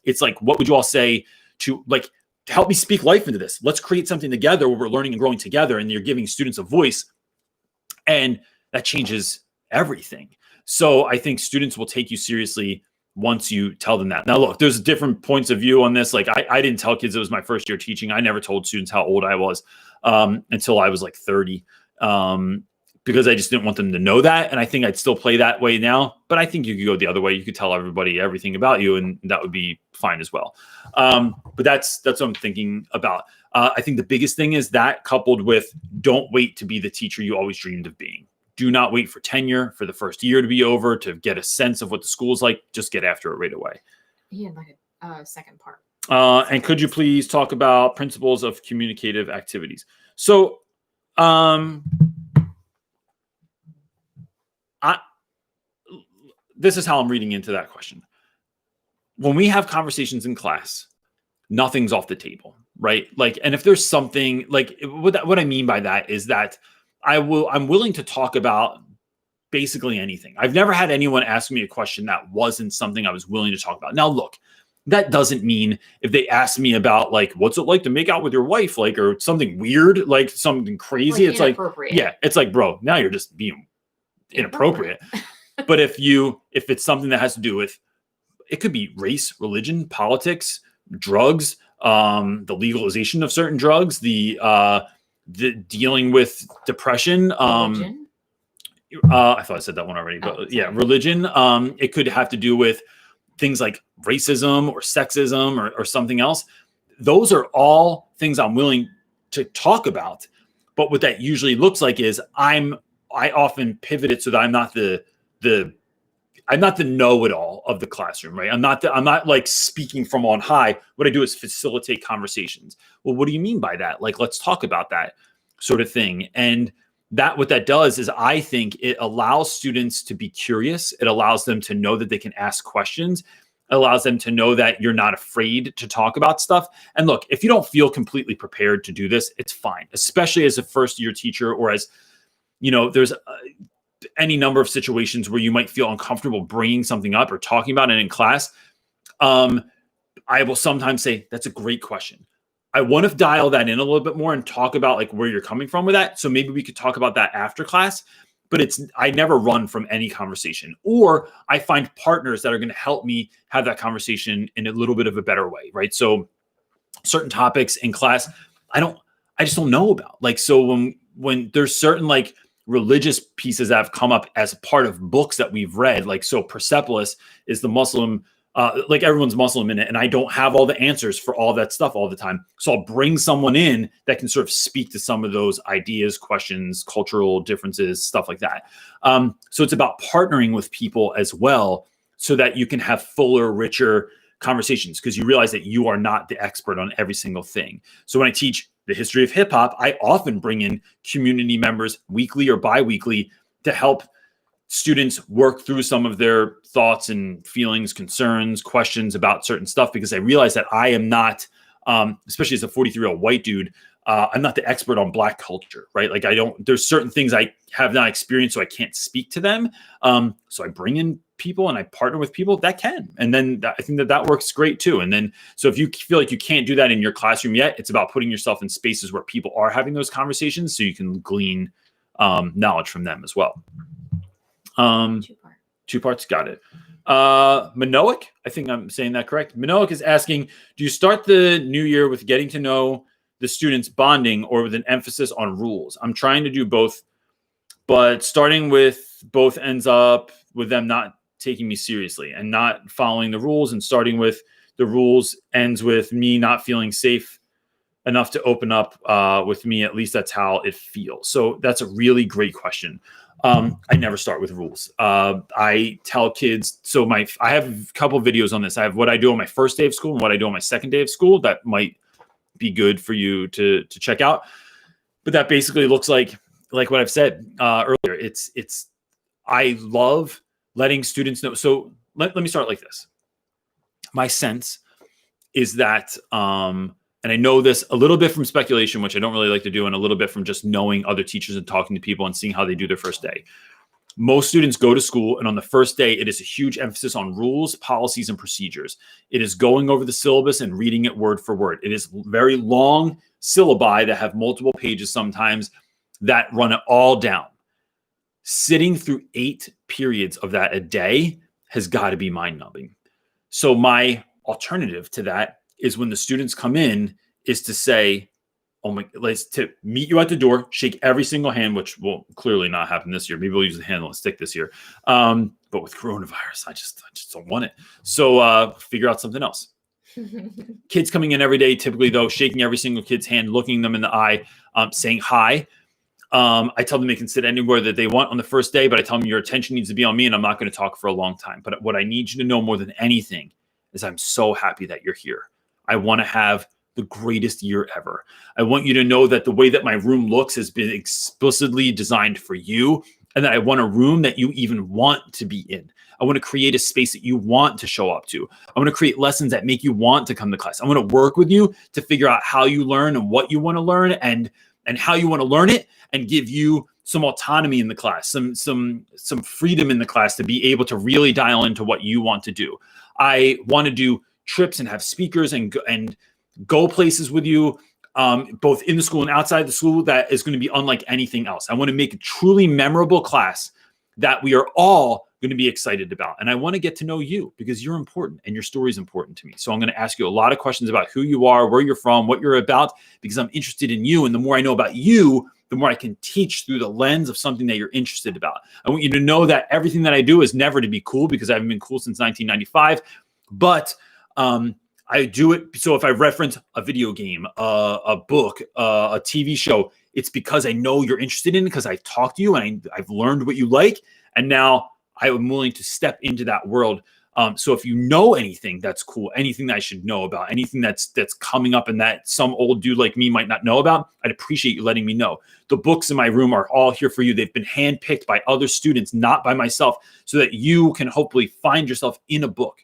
it's like, what would you all say to like help me speak life into this? Let's create something together where we're learning and growing together, and you're giving students a voice, and that changes everything. So I think students will take you seriously once you tell them that. Now, look, there's different points of view on this. Like I didn't tell kids it was my first year teaching. I never told students how old I was until I was like 30, because I just didn't want them to know that. And I think I'd still play that way now. But I think you could go the other way. You could tell everybody everything about you, and that would be fine as well. But that's what I'm thinking about. I think the biggest thing is that, coupled with, don't wait to be the teacher you always dreamed of being. Do not wait for tenure, for the first year to be over, to get a sense of what the school's like. Just get after it right away.
Yeah, like a second part.
And could you please talk about principles of communicative activities? So, this is how I'm reading into that question. When we have conversations in class, nothing's off the table, right? Like, and if there's something like what I mean by that is that I'm willing to talk about basically anything. I've never had anyone ask me a question that wasn't something I was willing to talk about. Now, look, that doesn't mean if they ask me about like, what's it like to make out with your wife, like, or something weird, like something crazy. It's like, yeah, it's like, bro, now you're just being inappropriate. But if it's something that has to do with, it could be race, religion, politics, drugs, the legalization of certain drugs, the dealing with depression. I thought I said that one already, but yeah, religion. It could have to do with things like racism or sexism or something else. Those are all things I'm willing to talk about. But what that usually looks like is I often pivot it so that I'm not the know-it-all of the classroom, right? I'm not like speaking from on high. What I do is facilitate conversations. Well, what do you mean by that? Like, let's talk about that sort of thing. And what that does is, I think it allows students to be curious. It allows them to know that they can ask questions. It allows them to know that you're not afraid to talk about stuff. And look, if you don't feel completely prepared to do this, it's fine, especially as a first-year teacher, or as, there's any number of situations where you might feel uncomfortable bringing something up or talking about it in class. I will sometimes say, that's a great question. I want to dial that in a little bit more and talk about like where you're coming from with that. So maybe we could talk about that after class, but I never run from any conversation, or I find partners that are going to help me have that conversation in a little bit of a better way. Right. So certain topics in class, I just don't know about. Like, so when there's certain like religious pieces that have come up as part of books that we've read, like, so Persepolis is the Muslim, like everyone's Muslim in it, and I don't have all the answers for all that stuff all the time. So I'll bring someone in that can sort of speak to some of those ideas, questions, cultural differences, stuff like that. So it's about partnering with people as well, so that you can have fuller, richer conversations, because you realize that you are not the expert on every single thing. So when I teach the history of hip hop, I often bring in community members weekly or bi-weekly to help students work through some of their thoughts and feelings, concerns, questions about certain stuff, because I realize that I am not, especially as a 43-year-old white dude, I'm not the expert on Black culture, right? Like, there's certain things I have not experienced, so I can't speak to them. So I bring in people and I partner with people that can. And then I think that works great too. And then, so if you feel like you can't do that in your classroom yet, it's about putting yourself in spaces where people are having those conversations, so you can glean knowledge from them as well. Two parts. Got it. Minoic, I think I'm saying that correct. Minoic is asking, do you start the new year with getting to know the students bonding, or with an emphasis on rules? I'm trying to do both, but starting with both ends up with them not taking me seriously and not following the rules, and starting with the rules ends with me not feeling safe enough to open up with me. At least that's how it feels. So that's a really great question. I never start with rules. I tell kids, so I have a couple of videos on this. I have what I do on my first day of school and what I do on my second day of school that might be good for you to check out. But that basically looks like like what I've said earlier, I love letting students know. So let me start like this. My sense is that, and I know this a little bit from speculation, which I don't really like to do, and a little bit from just knowing other teachers and talking to people and seeing how they do their first day. Most students go to school, and on the first day, it is a huge emphasis on rules, policies, and procedures. It is going over the syllabus and reading it word for word. It is very long syllabi that have multiple pages sometimes that run it all down. Sitting through 8 periods of that a day has got to be mind-numbing. So my alternative to that is when the students come in is to say, to meet you at the door, shake every single hand, which will clearly not happen this year. Maybe we'll use the handle and stick this year. But with coronavirus, I just don't want it. So figure out something else. Kids coming in every day, typically though, shaking every single kid's hand, looking them in the eye, saying hi. I tell them they can sit anywhere that they want on the first day, but I tell them your attention needs to be on me and I'm not going to talk for a long time. But what I need you to know more than anything is I'm so happy that you're here. I want to have the greatest year ever. I want you to know that the way that my room looks has been explicitly designed for you, and that I want a room that you even want to be in. I want to create a space that you want to show up to. I want to create lessons that make you want to come to class. I want to work with you to figure out how you learn and what you want to learn and how you want to learn it, and give you some autonomy in the class, some freedom in the class to be able to really dial into what you want to do. I want to do trips and have speakers and go places with you, both in the school and outside the school, that is going to be unlike anything else. I want to make a truly memorable class that we are all going to be excited about. And I want to get to know you because you're important and your story is important to me. So I'm going to ask you a lot of questions about who you are, where you're from, what you're about, because I'm interested in you. And the more I know about you, the more I can teach through the lens of something that you're interested about. I want you to know that everything that I do is never to be cool, because I haven't been cool since 1995. But I do it. So if I reference a video game, a book, a TV show, it's because I know you're interested in it, because I've talked to you and I've learned what you like. And now I am willing to step into that world. So if you know anything that's cool, anything that I should know about, anything that's coming up and that some old dude like me might not know about, I'd appreciate you letting me know. The books in my room are all here for you. They've been handpicked by other students, not by myself, so that you can hopefully find yourself in a book.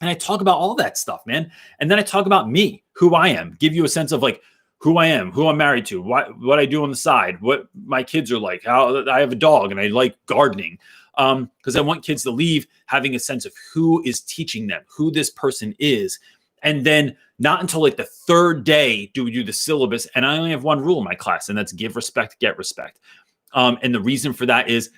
And I talk about all that stuff, man. And then I talk about me, who I am, give you a sense of like who I am, who I'm married to, what I do on the side, what my kids are like, how I have a dog and I like gardening. Because I want kids to leave having a sense of who is teaching them, who this person is. And then not until like the third day do we do the syllabus. And I only have one rule in my class, and that's give respect, get respect. And the reason for that is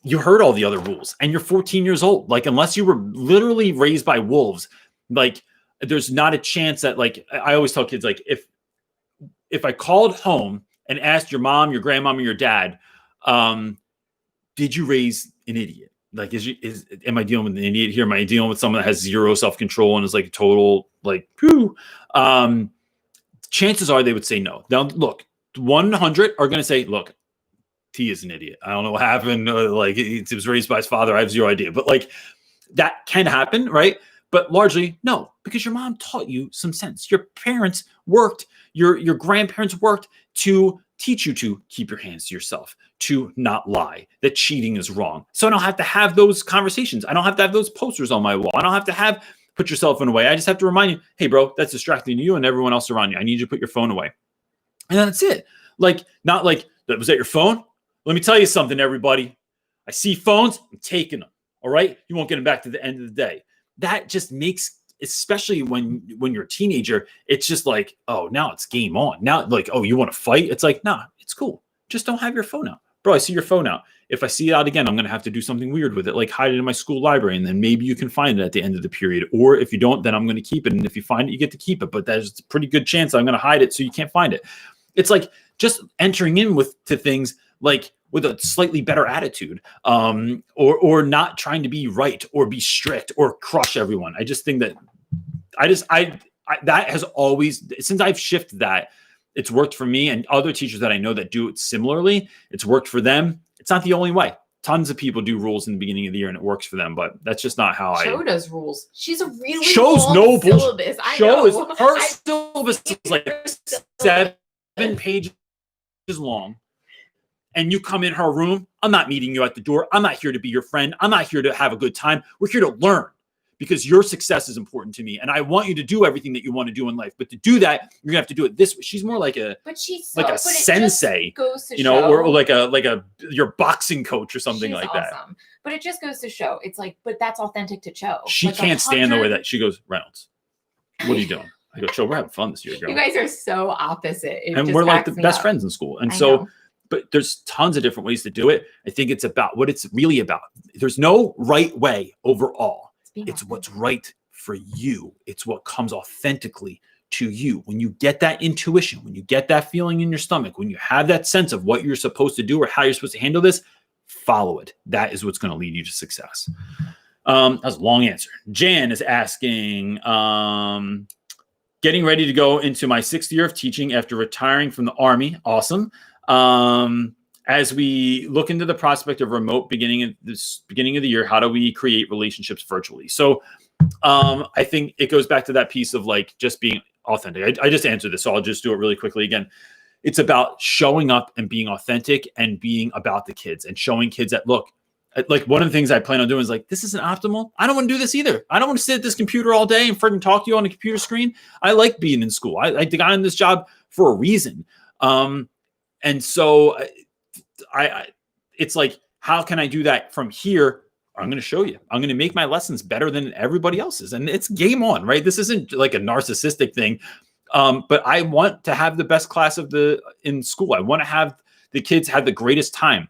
you heard all the other rules and you're 14 years old. Like, unless you were literally raised by wolves, like there's not a chance that, like, I always tell kids, like, if I called home and asked your mom, your grandmom, or your dad, did you raise an idiot? Like, am I dealing with an idiot here? Am I dealing with someone that has zero self-control and is like a total, like, phew? Chances are they would say no. Now, look, 100 are going to say, look, T is an idiot. I don't know what happened. Like, he was raised by his father. I have zero idea. But like, that can happen, right? But largely, no, because your mom taught you some sense. Your parents worked, your grandparents worked to teach you to keep your hands to yourself, to not lie, that cheating is wrong. So I don't have to have those conversations. I don't have to have those posters on my wall. I don't have to put your cell phone away. I just have to remind you, hey, bro, that's distracting to you and everyone else around you. I need you to put your phone away. And that's it. Like, not like, was that your phone? Let me tell you something, everybody. I see phones, I'm taking them. All right? You won't get them back to the end of the day. That just makes, especially when you're a teenager, it's just like, oh, now it's game on. Now, like, oh, you want to fight? It's like, nah, it's cool. Just don't have your phone out. Bro, I see your phone out. If I see it out again, I'm going to have to do something weird with it, like hide it in my school library, and then maybe you can find it at the end of the period. Or if you don't, then I'm going to keep it. And if you find it, you get to keep it. But there's a pretty good chance I'm going to hide it so you can't find it. It's like just entering in to things like with a slightly better attitude, or not trying to be right or be strict or crush everyone. I just think that that has always, since I've shifted that, it's worked for me and other teachers that I know that do it similarly. It's worked for them. It's not the only way. Tons of people do rules in the beginning of the year and it works for them, but that's just not how
Show does rules. She's a really
Show's
long
no
syllabus. I
Show
know.
is her syllabus is like 7 pages long. and you come in her room, I'm not meeting you at the door. I'm not here to be your friend. I'm not here to have a good time. We're here to learn because your success is important to me. And I want you to do everything that you want to do in life. But to do that, you're gonna have to do it this way. She's more like a sensei, or like your boxing coach or something like that.
But it just goes to show. It's like, but that's authentic to Cho.
She can't stand the way that she goes, Reynolds, what are you doing? I go, Cho, we're having fun this year, girl.
You guys are so opposite.
And we're like the best friends in school. And so, but there's tons of different ways to do it. I think it's about what it's really about. There's no right way overall. It's what's right for you. It's what comes authentically to you. When you get that intuition, when you get that feeling in your stomach, when you have that sense of what you're supposed to do or how you're supposed to handle this, follow it. That is what's going to lead you to success. That was a long answer. Jan is asking, getting ready to go into my 6th year of teaching after retiring from the Army. Awesome. As we look into the prospect of remote beginning of the year, how do we create relationships virtually? So I think it goes back to that piece of like just being authentic. I just answered this, so I'll just do it really quickly again. It's about showing up and being authentic and being about the kids and showing kids that, look, like one of the things I plan on doing is like, this isn't optimal. I don't want to do this either. I don't want to sit at this computer all day and freaking talk to you on a computer screen. I like being in school. I got in this job for a reason. And so it's like, how can I do that from here? I'm going to show you. I'm going to make my lessons better than everybody else's. And it's game on, right? This isn't like a narcissistic thing. But I want to have the best class in school. I want to have the kids have the greatest time.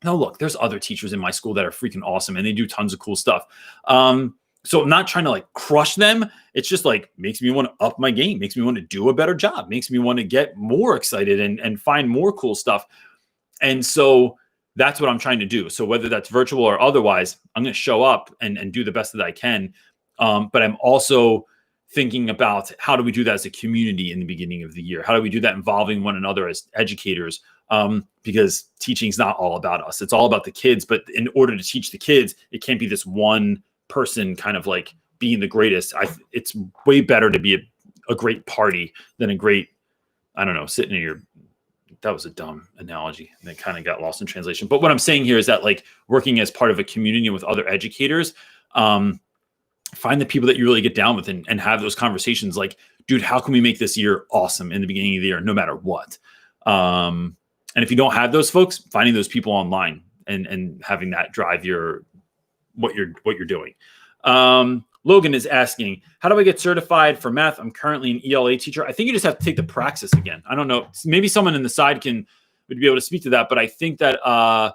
No, look, there's other teachers in my school that are freaking awesome and they do tons of cool stuff. So I'm not trying to like crush them. It's just like makes me want to up my game, makes me want to do a better job, makes me want to get more excited and find more cool stuff. And so that's what I'm trying to do. So whether that's virtual or otherwise, I'm going to show up and do the best that I can. But I'm also thinking about how do we do that as a community in the beginning of the year? How do we do that involving one another as educators? Because teaching is not all about us. It's all about the kids. But in order to teach the kids, it can't be this one person kind of like being the greatest. It's way better to be a great party than a great, I don't know, sitting in your, that was a dumb analogy and it kind of got lost in translation. But what I'm saying here is that like working as part of a community with other educators, find the people that you really get down with and have those conversations like, dude, how can we make this year awesome in the beginning of the year, no matter what? And if you don't have those folks, finding those people online and having that drive what you're doing. Logan is asking, how do I get certified for math? I'm currently an ELA teacher. I think you just have to take the praxis again. I don't know. Maybe someone in the side would be able to speak to that, but I think that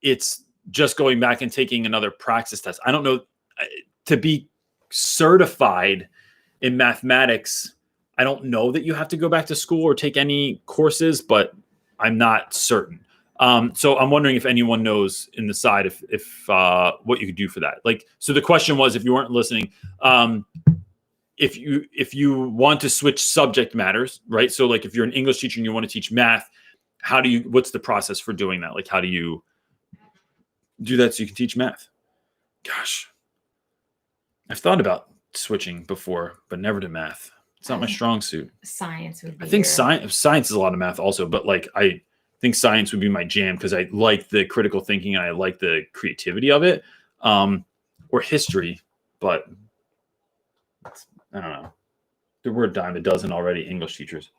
it's just going back and taking another praxis test. I don't know. To be certified in mathematics, I don't know that you have to go back to school or take any courses, but I'm not certain. So I'm wondering if anyone knows in the side if what you could do for that. Like, so the question was, if you weren't listening, if you want to switch subject matters, right? So like if you're an English teacher and you want to teach math, what's the process for doing that? Like, how do you do that so you can teach math? Gosh, I've thought about switching before, but never to math. It's not my strong suit.
Science would be.
I think science is a lot of math also, but like I think science would be my jam because I like the critical thinking and I like the creativity of it. Or history, but I don't know. The word dime a dozen already English teachers.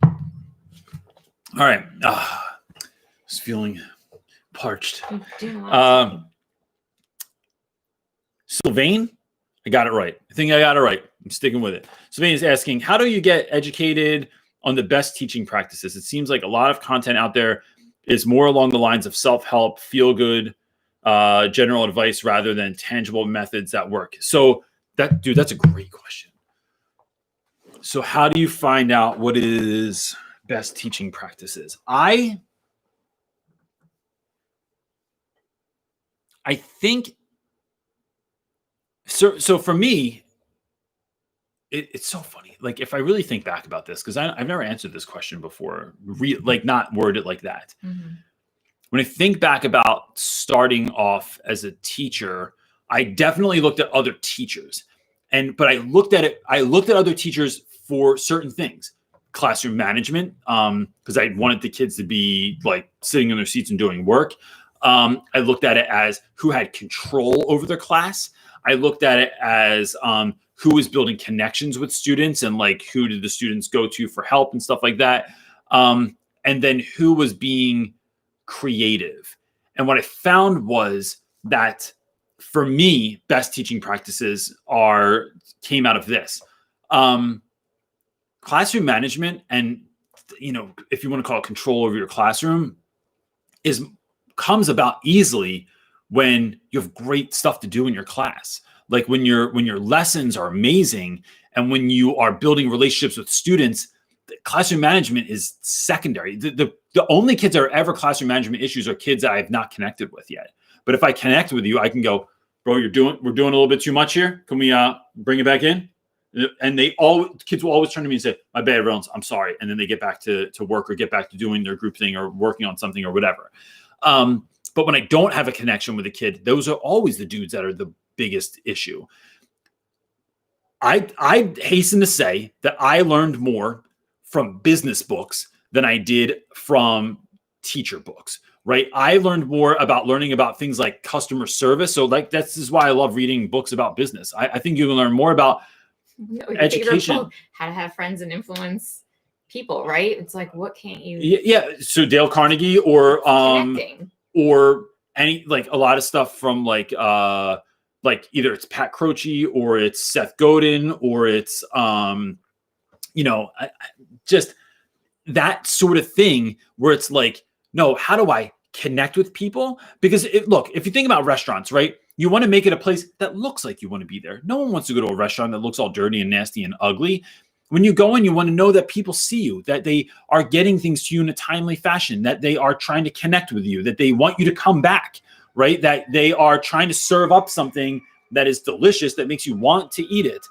All right. I was feeling parched. Sylvain, I got it right. I think I got it right. I'm sticking with it. Sylvain is asking, how do you get educated on the best teaching practices? It seems like a lot of content out there is more along the lines of self-help, feel-good, general advice rather than tangible methods that work. So that's a great question. So how do you find out what is best teaching practices? I think so for me, it's so funny. Like if I really think back about this, because I've never answered this question before, like not worded like that. Mm-hmm. When I think back about starting off as a teacher, I definitely looked at other teachers, but I looked at other teachers for certain things. classroom management, because I wanted the kids to be like sitting in their seats and doing work. I looked at it as who had control over their class. I looked at it as who was building connections with students and like who did the students go to for help and stuff like that. And then who was being creative. And what I found was that for me, best teaching practices came out of this. Classroom management and, if you want to call it control over your classroom comes about easily when you have great stuff to do in your class. Like when your lessons are amazing and when you are building relationships with students, classroom management is secondary. The only kids that are ever classroom management issues are kids that I have not connected with yet. But if I connect with you, I can go, bro, we're doing a little bit too much here. Can we bring it back in? And kids will always turn to me and say, my bad, Reynolds, I'm sorry. And then they get back to work or get back to doing their group thing or working on something or whatever. But when I don't have a connection with a kid, those are always the dudes that are the biggest issue. I hasten to say that I learned more from business books than I did from teacher books, right? I learned more about learning about things like customer service. So like, this is why I love reading books about business. I think you can learn more about education.
How to have friends and influence people, right? It's like, what can't you?
Yeah. So Dale Carnegie or any, like a lot of stuff from like either it's Pat Croce or it's Seth Godin or it's, just that sort of thing where it's like, no, how do I connect with people? Because if you think about restaurants, right? You want to make it a place that looks like you want to be there. No one wants to go to a restaurant that looks all dirty and nasty and ugly. When you go in, you want to know that people see you, that they are getting things to you in a timely fashion, that they are trying to connect with you, that they want you to come back, right? That they are trying to serve up something that is delicious, that makes you want to eat it.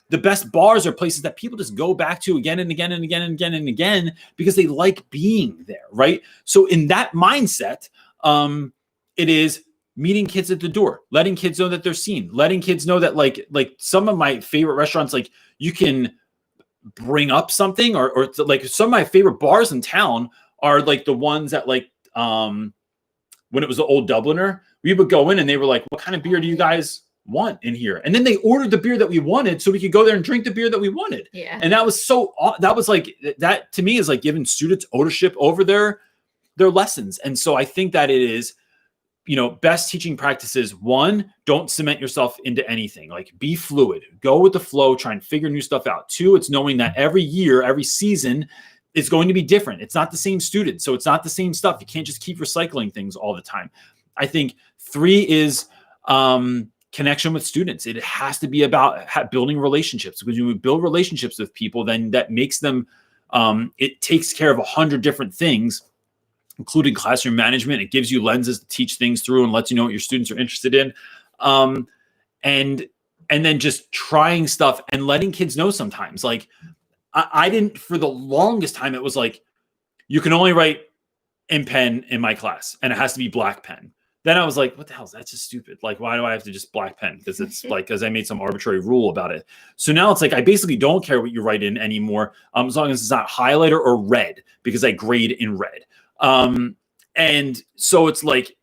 The best bars are places that people just go back to again and again and again and again and again because they like being there, right? So in that mindset, it is meeting kids at the door, letting kids know that they're seen, letting kids know that like some of my favorite restaurants, like you can bring up something or like some of my favorite bars in town are like the ones that like, when it was the Old Dubliner, we would go in and they were like, what kind of beer do you guys want in here? And then they ordered the beer that we wanted so we could go there and drink the beer that we wanted.
Yeah.
And that was like, that to me is like giving students ownership over their lessons. And so I think that it is, best teaching practices. One, don't cement yourself into anything. Like be fluid, go with the flow, try and figure new stuff out. Two, it's knowing that every year, every season is going to be different. It's not the same student. So it's not the same stuff. You can't just keep recycling things all the time. I think three is, connection with students. It has to be about building relationships. When you build relationships with people, then that makes them, it takes care of 100 different things, including classroom management. It gives you lenses to teach things through and lets you know what your students are interested in. And then just trying stuff and letting kids know sometimes. Like I didn't, for the longest time, it was like, you can only write in pen in my class and it has to be black pen. Then I was like, what the hell is that? That's just stupid. Like, why do I have to just black pen? Because it's like, because I made some arbitrary rule about it. So now it's like, I basically don't care what you write in anymore, as long as it's not highlighter or red, because I grade in red. And so it's like,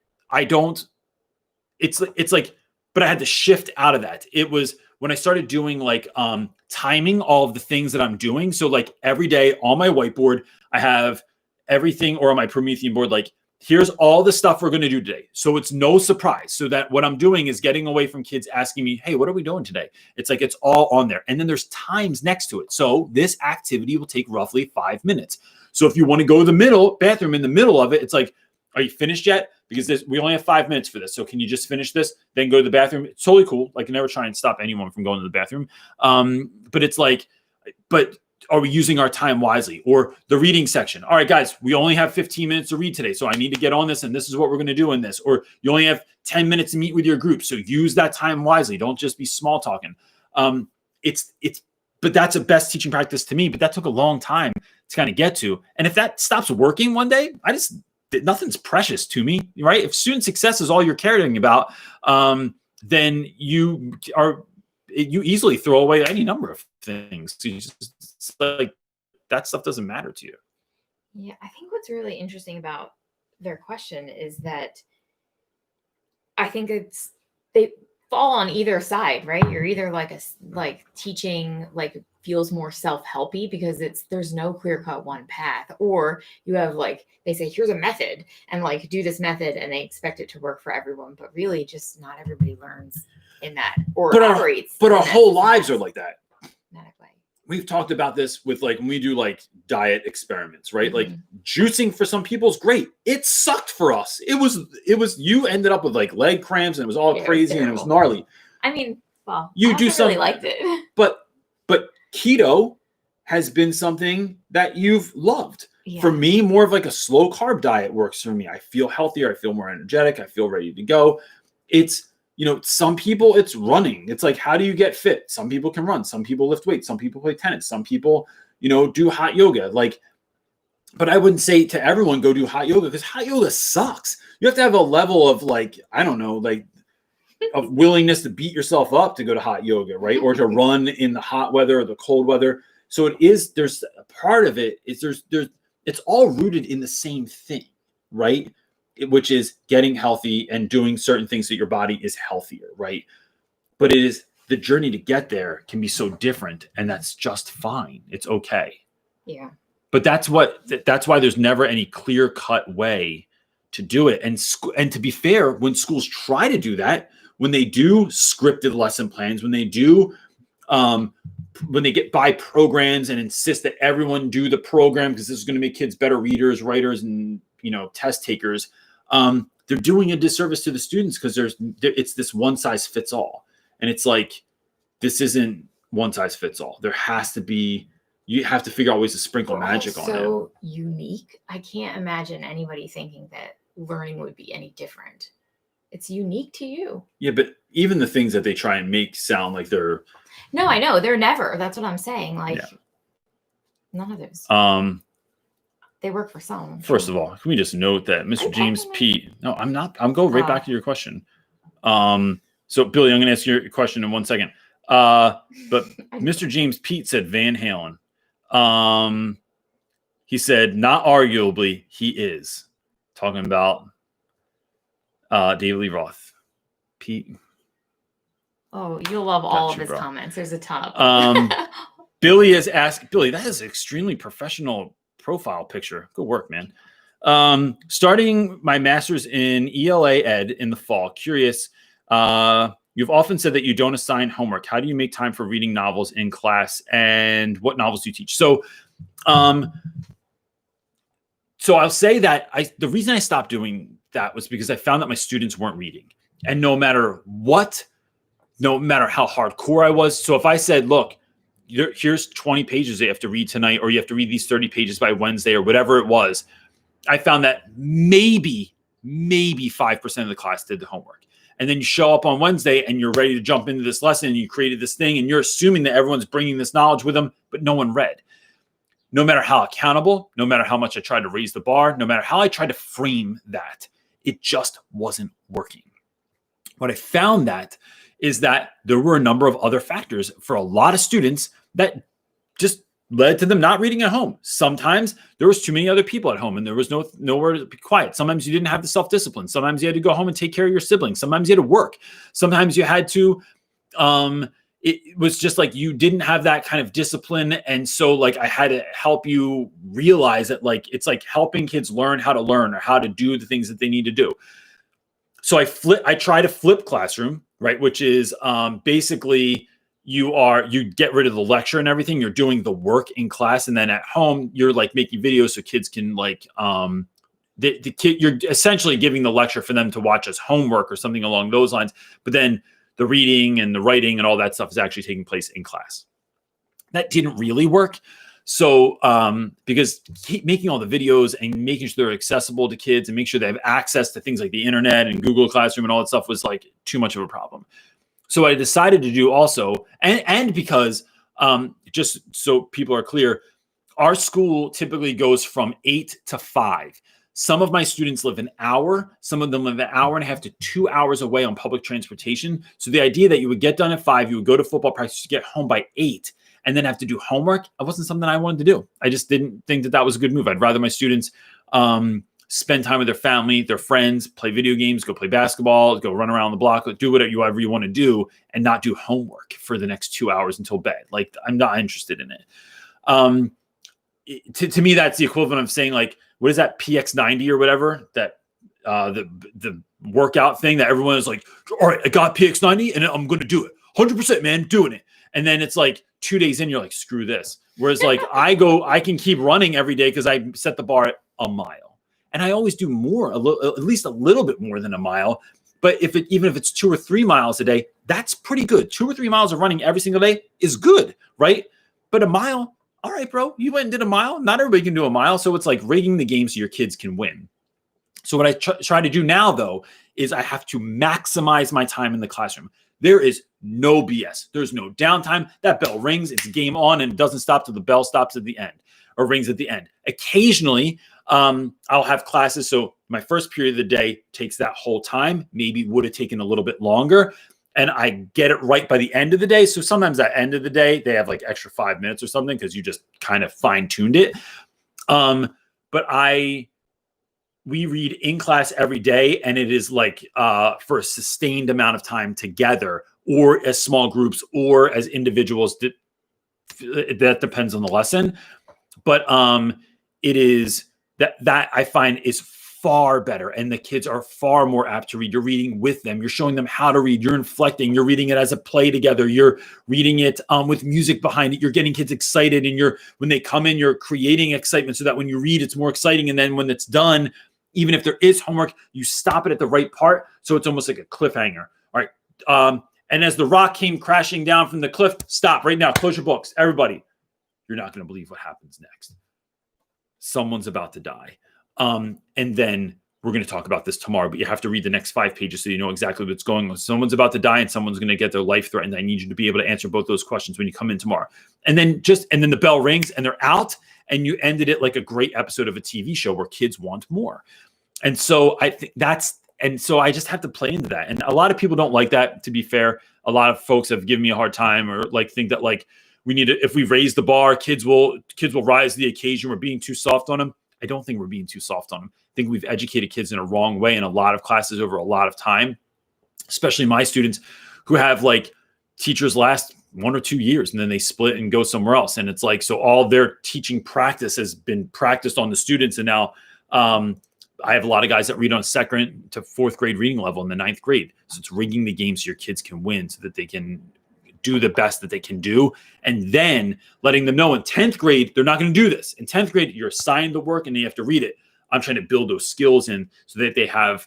it's like, but I had to shift out of that. It was when I started doing like, timing all of the things that I'm doing. So like every day on my whiteboard, I have everything, or on my Promethean board, like, here's all the stuff we're going to do today. So it's no surprise. So that what I'm doing is getting away from kids asking me, hey, what are we doing today? It's like, it's all on there. And then there's times next to it. So this activity will take roughly 5 minutes. So if you want to go to the bathroom in the middle of it, it's like, are you finished yet? Because we only have 5 minutes for this. So can you just finish this, then go to the bathroom? It's totally cool. Like, never try and stop anyone from going to the bathroom. But it's like, are we using our time wisely? Or the reading section. All right, guys, we only have 15 minutes to read today. So I need to get on this, and this is what we're going to do in this. Or you only have 10 minutes to meet with your group. So use that time wisely. Don't just be small talking. But that's a best teaching practice to me. But that took a long time to kind of get to. And if that stops working one day, nothing's precious to me, right? If student success is all you're caring about, then you easily throw away any number of things. It's like that stuff doesn't matter to you.
Yeah, I think what's really interesting about their question is that I think they fall on either side, right? You're either like teaching like feels more self-helpy because there's no clear-cut one path, or you have like they say here's a method and like do this method and they expect it to work for everyone, but really just not everybody learns in that or operates.
But our whole lives are like that.
Way.
We've talked about this with like when we do like diet experiments, right? Like juicing for some people is great. It sucked for us. It was you ended up with like leg cramps and it was all crazy and it was gnarly.
I mean, well,
you do something
really liked it.
But keto has been something that you've loved. Yeah. For me, more of like a slow carb diet works for me. I feel healthier. I feel more energetic. I feel ready to go. It's, some people it's running. It's like, how do you get fit? Some people can run. Some people lift weights. Some people play tennis. Some people, do hot yoga. Like, but I wouldn't say to everyone, go do hot yoga because hot yoga sucks. You have to have a level of like, I don't know, like of willingness to beat yourself up to go to hot yoga, right? Or to run in the hot weather or the cold weather. So there's a part of it is it's all rooted in the same thing, right? Which is getting healthy and doing certain things so your body is healthier, right? But it is the journey to get there can be so different, and that's just fine. It's okay.
Yeah.
But that's why there's never any clear-cut way to do it. And to be fair, when schools try to do that, when they do scripted lesson plans, when they do when they get by programs and insist that everyone do the program because this is going to make kids better readers, writers, and test takers, they're doing a disservice to the students because it's this one size fits all, and it's like this isn't one size fits all. There has to be. You have to figure out ways to sprinkle magic on it.
So unique. I can't imagine anybody thinking that learning would be any different. It's unique to you.
Yeah, but even the things that they try and make sound like they're.
No, I know they're never. That's what I'm saying. Like none of those. They work for some.
First of all, can we just note that Mr. James Pete? No, I'm not. I'm going right back to your question. So Billy, I'm going to ask you a question in 1 second. But Mr. James Pete said Van Halen. He said not arguably he is talking about David Lee Roth. Pete.
Oh, you'll love all of his comments. There's a ton of them.
Billy has asked. Billy, that is an extremely professional profile picture. Good work, man. Starting my master's in ELA Ed in the fall. Curious. You've often said that you don't assign homework. How do you make time for reading novels in class, and what novels do you teach? So I'll say that the reason I stopped doing that was because I found that my students weren't reading, and no matter how hardcore I was. So if I said, look, here's 20 pages that you have to read tonight, or you have to read these 30 pages by Wednesday, or whatever it was, I found that maybe 5% of the class did the homework. And then you show up on Wednesday and you're ready to jump into this lesson and you created this thing and you're assuming that everyone's bringing this knowledge with them, but no one read. No matter how accountable, no matter how much I tried to raise the bar, no matter how I tried to frame that, it just wasn't working. What I found is that there were a number of other factors for a lot of students that just led to them not reading at home. Sometimes there was too many other people at home and there was nowhere to be quiet. Sometimes you didn't have the self-discipline. Sometimes you had to go home and take care of your siblings. Sometimes you had to work. Sometimes you had to, it was just like you didn't have that kind of discipline. And so like I had to help you realize that like it's like helping kids learn how to learn or how to do the things that they need to do. So I try to flip classroom, right? Which is basically you get rid of the lecture and everything. You're doing the work in class, and then at home you're like making videos so kids can like the kid. You're essentially giving the lecture for them to watch as homework or something along those lines. But then the reading and the writing and all that stuff is actually taking place in class. That didn't really work. So because making all the videos and making sure they're accessible to kids and make sure they have access to things like the internet and Google Classroom and all that stuff was like too much of a problem. So I decided to do also, and because just so people are clear, our school typically goes from 8 to 5. Some of my students live an hour. Some of them live an hour and a half to 2 hours away on public transportation. So the idea that you would get done at 5, you would go to football practice, you get home by 8, and then have to do homework, it wasn't something I wanted to do. I just didn't think that was a good move. I'd rather my students spend time with their family, their friends, play video games, go play basketball, go run around the block, do whatever you want to do, and not do homework for the next 2 hours until bed. Like, I'm not interested in it. To me, that's the equivalent of saying, like, what is that, PX90 or whatever, that the workout thing that everyone is like, all right, I got PX90 and I'm going to do it. 100%, man, doing it. And then it's like 2 days in, you're like, screw this. Whereas like I can keep running every day because I set the bar at a mile. And I always do more, at least a little bit more than a mile. But even if it's 2 or 3 miles a day, that's pretty good. 2 or 3 miles of running every single day is good, right? But a mile, all right, bro, you went and did a mile. Not everybody can do a mile. So it's like rigging the game so your kids can win. So what I try to do now, though, is I have to maximize my time in the classroom. There is no BS. There's no downtime. That bell rings, it's game on, and it doesn't stop till the bell stops at the end or rings at the end. Occasionally, I'll have classes. So my first period of the day takes that whole time. Maybe would have taken a little bit longer. And I get it right by the end of the day. So sometimes at the end of the day, they have like extra 5 minutes or something because you just kind of fine-tuned it. But we read in class every day, and it is like for a sustained amount of time together, or as small groups, or as individuals. That depends on the lesson. But it is that I find is far better, and the kids are far more apt to read. You're reading with them. You're showing them how to read. You're inflecting. You're reading it as a play together. You're reading it with music behind it. You're getting kids excited, and when they come in, you're creating excitement so that when you read, it's more exciting. And then when it's done, even if there is homework, you stop it at the right part. So it's almost like a cliffhanger. All right. And as the rock came crashing down from the cliff, stop right now. Close your books. Everybody, you're not going to believe what happens next. Someone's about to die. And then we're going to talk about this tomorrow, but you have to read the next 5 pages so you know exactly what's going on. Someone's about to die and someone's going to get their life threatened. I need you to be able to answer both those questions when you come in tomorrow. And then the bell rings and they're out, and you ended it like a great episode of a TV show where kids want more. And so I think so I just have to play into that. And a lot of people don't like that, to be fair. A lot of folks have given me a hard time, or like think that like we need to, if we raise the bar, kids will rise to the occasion. We're being too soft on them. I don't think we're being too soft on them. I think we've educated kids in a wrong way in a lot of classes over a lot of time, especially my students who have like teachers last 1 or 2 years and then they split and go somewhere else. And it's like, so all their teaching practice has been practiced on the students. And now I have a lot of guys that read on a 2nd to 4th grade reading level in the 9th grade. So it's rigging the game so your kids can win, so that they can do the best that they can do. And then letting them know in 10th grade, they're not going to do this. In 10th grade, you're assigned the work and you have to read it. I'm trying to build those skills in so that they have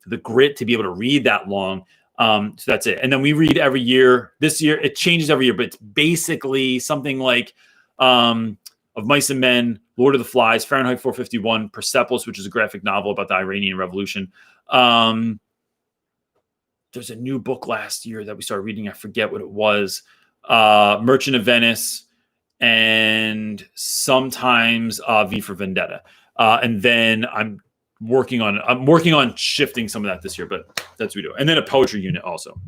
the grit to be able to read that long. So that's it. And then we read every year. This year, it changes every year, but it's basically something like Of Mice and Men, Lord of the Flies, Fahrenheit 451, Persepolis, which is a graphic novel about the Iranian Revolution. There's a new book last year that we started reading. I forget what it was. Merchant of Venice, and sometimes V for Vendetta. And then I'm working on shifting some of that this year, but that's what we do. And then a poetry unit also.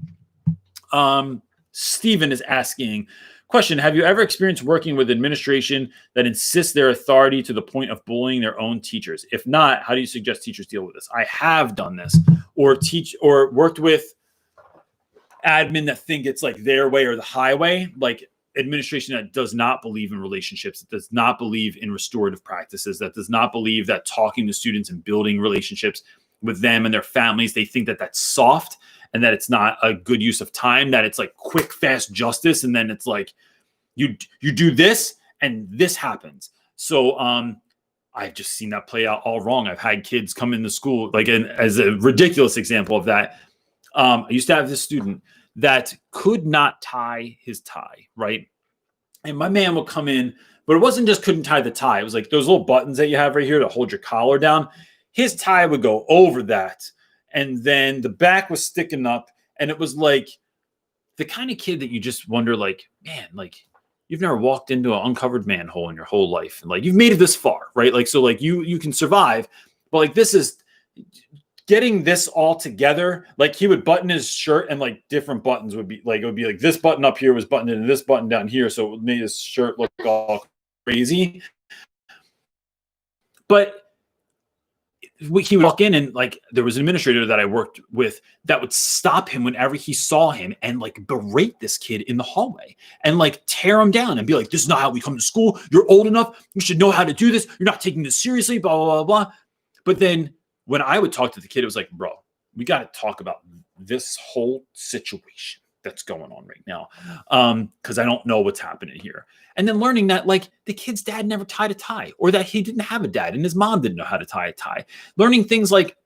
Stephen is asking, question, have you ever experienced working with administration that insists their authority to the point of bullying their own teachers? If not, how do you suggest teachers deal with this? I have done this, or worked with admin that think it's like their way or the highway, like administration that does not believe in relationships, that does not believe in restorative practices, that does not believe that talking to students and building relationships with them and their families, they think that that's soft and that it's not a good use of time, that it's like quick, fast justice. And then it's like, you do this and this happens. So I've just seen that play out all wrong. I've had kids come into school, like as a ridiculous example of that. I used to have this student that could not tie his tie, right? And my man would come in, but it wasn't just couldn't tie the tie. It was like those little buttons that you have right here to hold your collar down. His tie would go over that. And then the back was sticking up. And it was like the kind of kid that you just wonder, like, man, like you've never walked into an uncovered manhole in your whole life. And like, you've made it this far, right? Like, so like you can survive, but like, this is getting this all together, like he would button his shirt and like different buttons would be like, it would be like this button up here was buttoned into this button down here. So it made his shirt look all crazy. But he would walk in and like there was an administrator that I worked with that would stop him whenever he saw him and like berate this kid in the hallway and like tear him down and be like, this is not how we come to school. You're old enough. You should know how to do this. You're not taking this seriously, blah, blah, blah, blah. But then when I would talk to the kid, it was like, bro, we got to talk about this whole situation that's going on right now. Because I don't know what's happening here. And then learning that like the kid's dad never tied a tie, or that he didn't have a dad and his mom didn't know how to tie a tie. Learning things like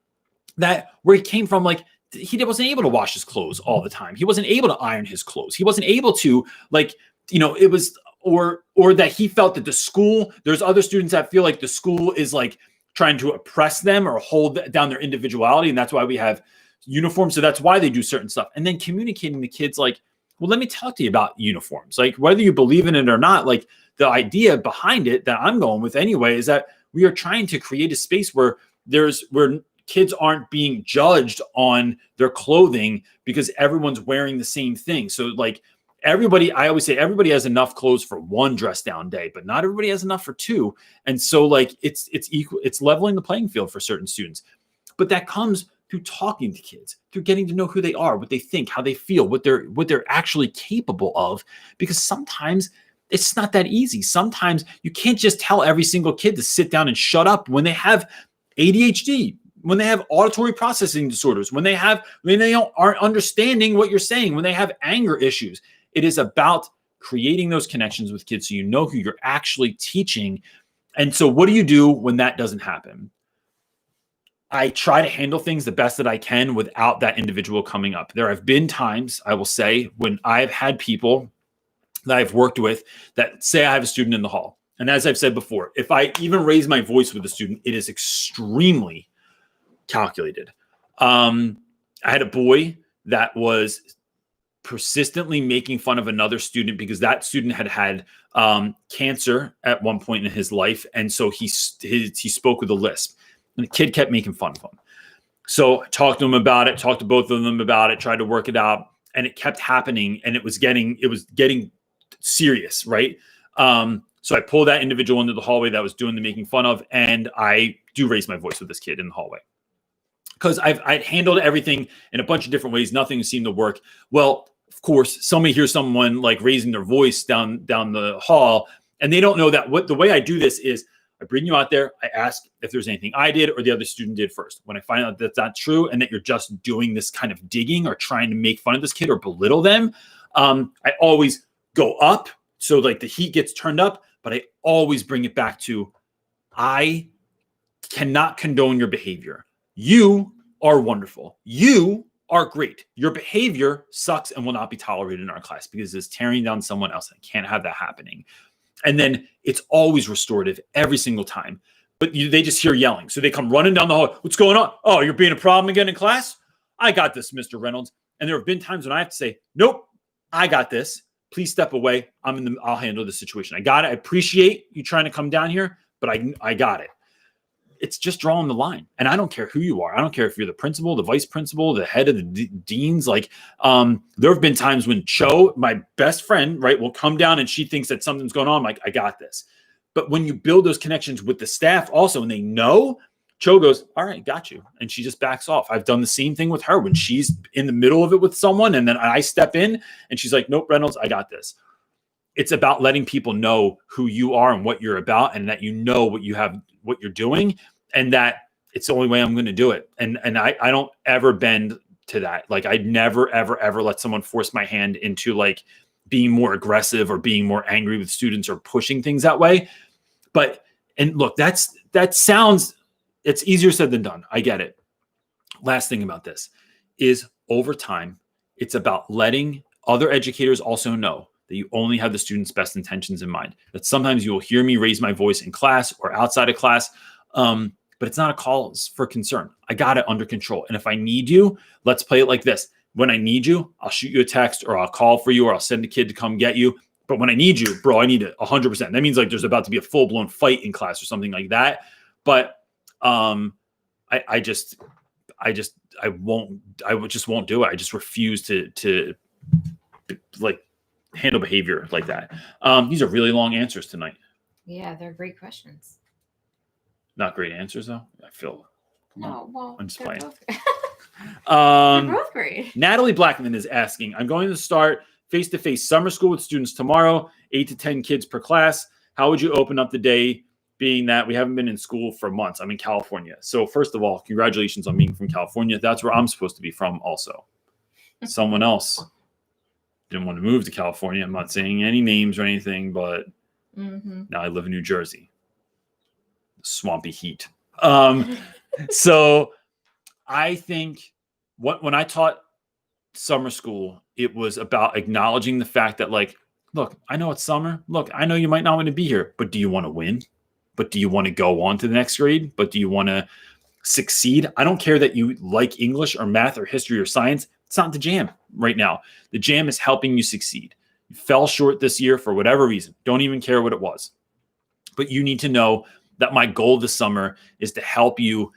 that, where he came from, like he wasn't able to wash his clothes all the time. He wasn't able to iron his clothes. He wasn't able to like, you know, it was, or that he felt that the school, there's other students that feel like the school is like trying to oppress them or hold down their individuality. And that's why we have uniforms. So that's why they do certain stuff. And then communicating to kids like, well, let me talk to you about uniforms. Like whether you believe in it or not, like the idea behind it that I'm going with anyway, is that we are trying to create a space where where kids aren't being judged on their clothing because everyone's wearing the same thing. So like everybody, I always say everybody has enough clothes for one dress down day, but not everybody has enough for two. And so like it's equal, it's leveling the playing field for certain students. But that comes through talking to kids, through getting to know who they are, what they think, how they feel, what they're actually capable of. Because sometimes it's not that easy. Sometimes you can't just tell every single kid to sit down and shut up when they have ADHD, when they have auditory processing disorders, when they aren't understanding what you're saying, when they have anger issues. It is about creating those connections with kids so you know who you're actually teaching. And so what do you do when that doesn't happen? I try to handle things the best that I can without that individual coming up. There have been times, I will say, when I've had people that I've worked with that say I have a student in the hall. And as I've said before, if I even raise my voice with a student, it is extremely calculated. I had a boy that was persistently making fun of another student because that student had cancer at one point in his life. And so he spoke with a lisp. And the kid kept making fun of him. So I talked to him about it, talked to both of them about it, tried to work it out, and it kept happening. And it was getting serious, right? So I pulled that individual into the hallway that was doing the making fun of, and I do raise my voice with this kid in the hallway. Because I'd handled everything in a bunch of different ways. Nothing seemed to work. Well, of course, somebody hears someone like raising their voice down the hall, and they don't know that the way I do this is I bring you out there. I ask if there's anything I did or the other student did first. When I find out that's not true and that you're just doing this kind of digging or trying to make fun of this kid or belittle them, I always go up. So like the heat gets turned up, but I always bring it back to, I cannot condone your behavior. You are wonderful. You are great. Your behavior sucks and will not be tolerated in our class because it's tearing down someone else. I can't have that happening. And then it's always restorative every single time. But they just hear yelling. So they come running down the hall. What's going on? Oh, you're being a problem again in class? I got this, Mr. Reynolds. And there have been times when I have to say, nope, I got this. Please step away. I'll handle the situation. I got it. I appreciate you trying to come down here, but I got it. It's just drawing the line. And I don't care who you are. I don't care if you're the principal, the vice principal, the head of the deans. Like, there have been times when Cho, my best friend, right, will come down and she thinks that something's going on. I'm like, I got this. But when you build those connections with the staff also, and they know, Cho goes, all right, got you. And she just backs off. I've done the same thing with her when she's in the middle of it with someone. And then I step in and she's like, nope, Reynolds, I got this. It's about letting people know who you are and what you're about, and that you know what you're doing, and that it's the only way I'm going to do it. And I don't ever bend to that. Like I never, ever, ever let someone force my hand into like being more aggressive or being more angry with students or pushing things that way. But, and look, it's easier said than done. I get it. Last thing about this is over time, it's about letting other educators also know that you only have the student's best intentions in mind. That sometimes you will hear me raise my voice in class or outside of class, but it's not a cause for concern. I got it under control. And if I need you, let's play it like this. When I need you, I'll shoot you a text or I'll call for you or I'll send a kid to come get you. But when I need you, bro, I need it 100%. That means like there's about to be a full-blown fight in class or something like that. But I I just won't do it. I just refuse to like handle behavior like that. These are really long answers tonight.
Yeah, they're great questions.
Not great answers though. I feel.
No, well,
I'm just playing.
They're both great.
Natalie Blackman is asking, I'm going to start face-to-face summer school with students tomorrow, 8 to 10 kids per class. How would you open up the day, being that we haven't been in school for months? I'm in California. So first of all, congratulations on being from California. That's where I'm supposed to be from also. Someone else didn't want to move to California. I'm not saying any names or anything, but now I live in New Jersey. Swampy heat. So I think when I taught summer school, it was about acknowledging the fact that, like, look, I know it's summer. Look, I know you might not want to be here, but do you want to win? But do you want to go on to the next grade? But do you want to succeed? I don't care that you like English or math or history or science. It's not the jam right now. The jam is helping you succeed. You fell short this year for whatever reason. Don't even care what it was. But you need to know that my goal this summer is to help you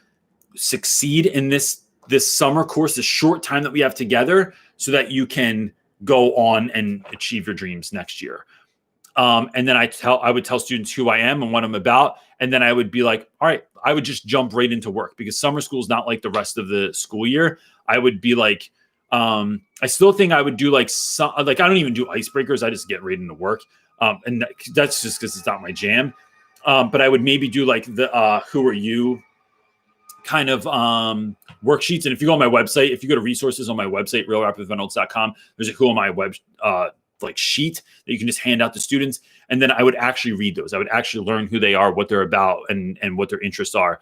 succeed in this summer course, this short time that we have together, so that you can go on and achieve your dreams next year. And then I would tell students who I am and what I'm about. And then I would be like, all right, I would just jump right into work, because summer school is not like the rest of the school year. I would be like, I still think I would do like I don't even do icebreakers. I just get right into work. And that's just because it's not my jam. But I would maybe do like the who are you kind of worksheets. And if you go on my website, if you go to resources on my website, realrapwithreynolds.com, there's a who am I web like sheet that you can just hand out to students. And then I would actually read those. I would actually learn who they are, what they're about, and what their interests are.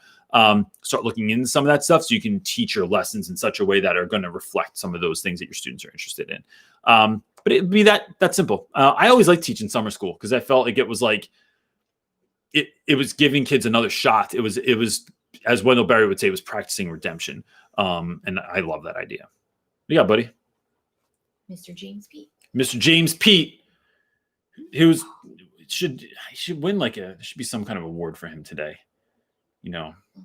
Start looking into some of that stuff so you can teach your lessons in such a way that are going to reflect some of those things that your students are interested in. But it'd be that simple. I always liked teaching summer school because I felt like it was like, it was giving kids another shot. It was, as Wendell Berry would say, it was practicing redemption. And I love that idea. Yeah, buddy.
Mr. James Pete.
Mr. James Pete, who should win there should be some kind of award for him today. You know,
oh,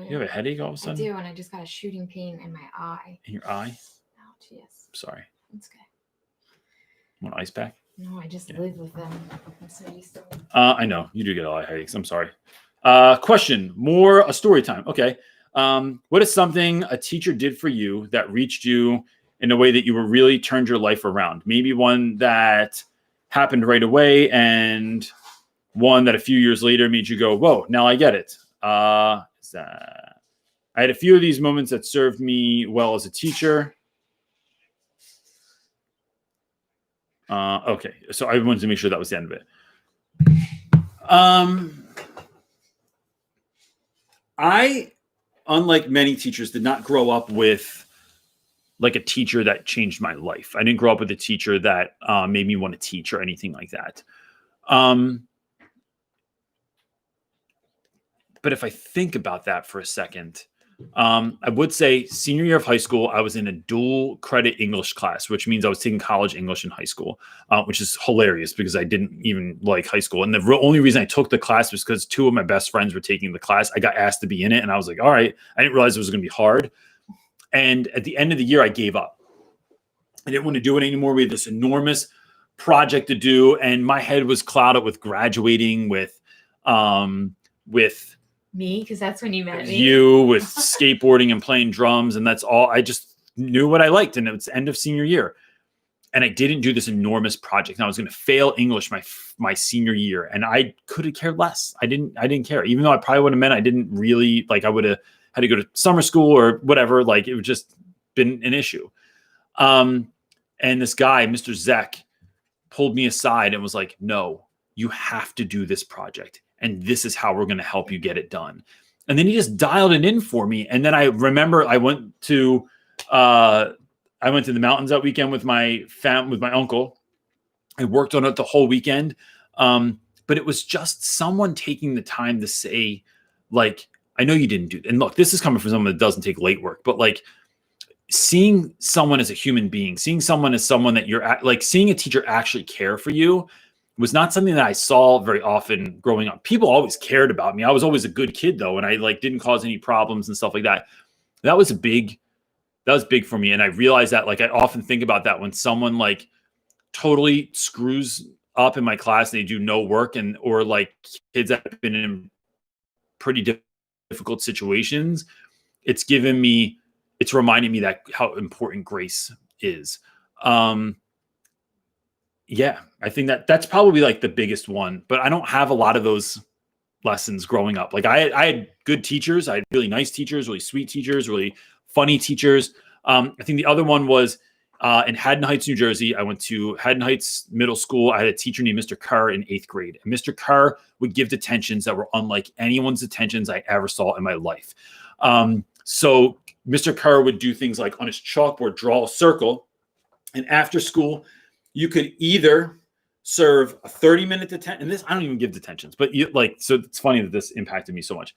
yeah.
You have a headache all of a sudden?
I do, and I just got a shooting pain in my eye.
In your eye?
Ouch, yes.
Sorry.
It's okay.
Want an ice pack?
No, I just live with them. I'm so used to them.
I know. You do get a lot of headaches. I'm sorry. Question. More a story time. Okay. What is something a teacher did for you that reached you in a way that you were really turned your life around? Maybe one that happened right away and one that a few years later made you go, whoa, now I get it. I had a few of these moments that served me well as a teacher. Okay. So I wanted to make sure that was the end of it. I, unlike many teachers, did not grow up with like a teacher that changed my life. I didn't grow up with a teacher that made me want to teach or anything like that. But if I think about that for a second, I would say senior year of high school, I was in a dual credit English class, which means I was taking college English in high school, which is hilarious because I didn't even like high school. And the only reason I took the class was because two of my best friends were taking the class. I got asked to be in it, and I was like, all right. I didn't realize it was going to be hard. And at the end of the year, I gave up. I didn't want to do it anymore. We had this enormous project to do, and my head was clouded with graduating, with
me, because that's when you met me.
You with skateboarding and playing drums, and that's all. I just knew what I liked, and it was the end of senior year, and I didn't do this enormous project. And I was going to fail English my senior year, and I could have cared less. I didn't care, even though I probably would have meant I didn't really like. I would have had to go to summer school or whatever. Like it would just been an issue. And this guy, Mr. Zek, pulled me aside and was like, "No, you have to do this project. And this is how we're going to help you get it done." And then he just dialed it in for me. And then I remember I went to the mountains that weekend with my uncle. I worked on it the whole weekend. But it was just someone taking the time to say, like, I know you didn't do that. And look, this is coming from someone that doesn't take late work, but like seeing someone as a human being, seeing someone as someone that you're like, seeing a teacher actually care for you was not something that I saw very often growing up. People always cared about me. I was always a good kid though. And I like didn't cause any problems and stuff like that. That was big for me. And I realized that, like, I often think about that when someone like totally screws up in my class and they do no work, or like kids that have been in pretty difficult situations, it's reminding me that how important grace is. Yeah, I think that's probably like the biggest one, but I don't have a lot of those lessons growing up. Like I had good teachers. I had really nice teachers, really sweet teachers, really funny teachers. I think the other one was in Haddon Heights, New Jersey. I went to Haddon Heights Middle School. I had a teacher named Mr. Kerr in 8th grade. And Mr. Kerr would give detentions that were unlike anyone's detentions I ever saw in my life. So Mr. Kerr would do things like on his chalkboard, draw a circle. And after school, you could either serve a 30-minute detention. And this, I don't even give detentions, but so it's funny that this impacted me so much.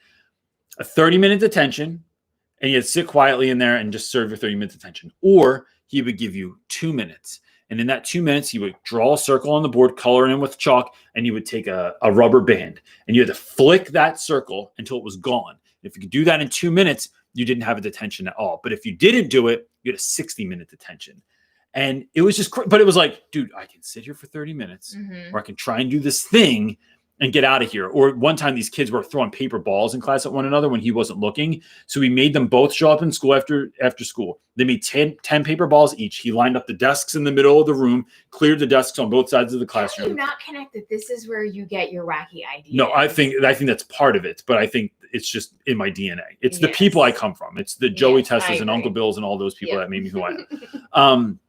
A 30-minute detention, and you'd sit quietly in there and just serve your 30-minute detention. Or he would give you 2 minutes. And in that 2 minutes, he would draw a circle on the board, color it in with chalk, and he would take a rubber band. And you had to flick that circle until it was gone. If you could do that in 2 minutes, you didn't have a detention at all. But if you didn't do it, you had a 60-minute detention. And it was just, but it was like, dude, I can sit here for 30 minutes, or I can try and do this thing and get out of here. Or one time these kids were throwing paper balls in class at one another when he wasn't looking. So we made them both show up in school after school. They made 10 paper balls each. He lined up the desks in the middle of the room, cleared the desks on both sides of the classroom.
How do you not connect that this is where you get your wacky ideas?
No, I think that's part of it, but I think it's just in my DNA. It's the people I come from. It's the Joey Testers and Uncle Bills and all those people that made me who I am.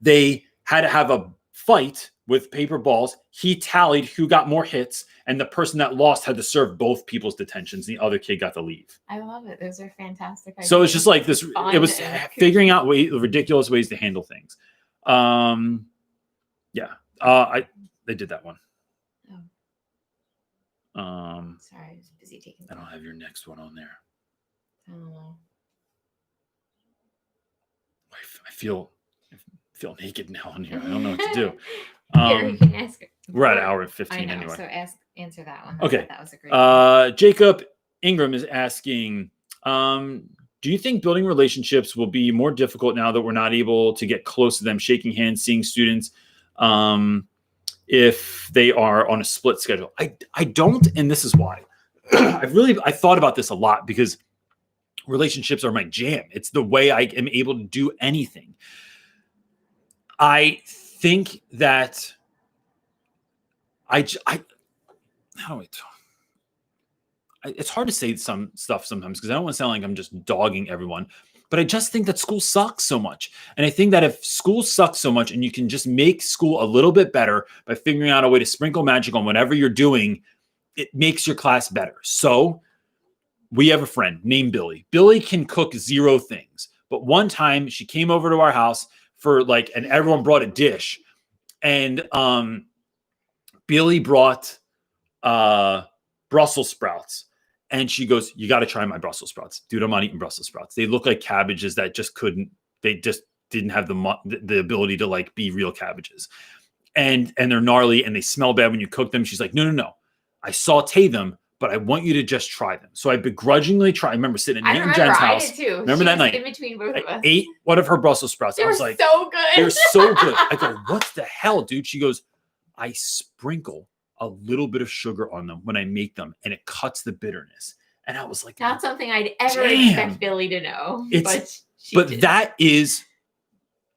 They had to have a fight with paper balls. He tallied who got more hits, and the person that lost had to serve both people's detentions. The other kid got to leave.
I love it. Those are fantastic ideas.
So it's just like this. It was figuring out ridiculous ways to handle things. They did that one.
Sorry, I was busy taking.
I don't have your next one on there.
I don't know.
I feel naked now in here. I don't know what to do.
You can ask.
We're at an hour and 15 anyway.
So answer that one.
Okay.
That was a great one.
Jacob Ingram is asking, do you think building relationships will be more difficult now that we're not able to get close to them, shaking hands, seeing students, if they are on a split schedule? I don't, and this is why. I thought about this a lot because relationships are my jam. It's the way I am able to do anything. I think that it's hard to say some stuff sometimes because I don't want to sound like I'm just dogging everyone, but I just think that school sucks so much. And I think that if school sucks so much and you can just make school a little bit better by figuring out a way to sprinkle magic on whatever you're doing, it makes your class better. So we have a friend named Billy. Billy can cook 0 things, but one time she came over to our house and everyone brought a dish, and Billy brought Brussels sprouts, and she goes, "You got to try my Brussels sprouts, dude. I'm not eating Brussels sprouts. They look like cabbages that just didn't have the ability to like be real cabbages, and they're gnarly and they smell bad when you cook them." She's like, "No, I saute them, but I want you to just try them." So I begrudgingly tried. I remember sitting at Nate and Jen's house.
I did too.
Remember that night?
In between both of us.
I ate one of her Brussels sprouts.
They
I was
were
like,
so good.
They're so good. I go, "What the hell, dude?" She goes, "I sprinkle a little bit of sugar on them when I make them, and it cuts the bitterness." And I was like,
not something I'd ever expect Billy to know.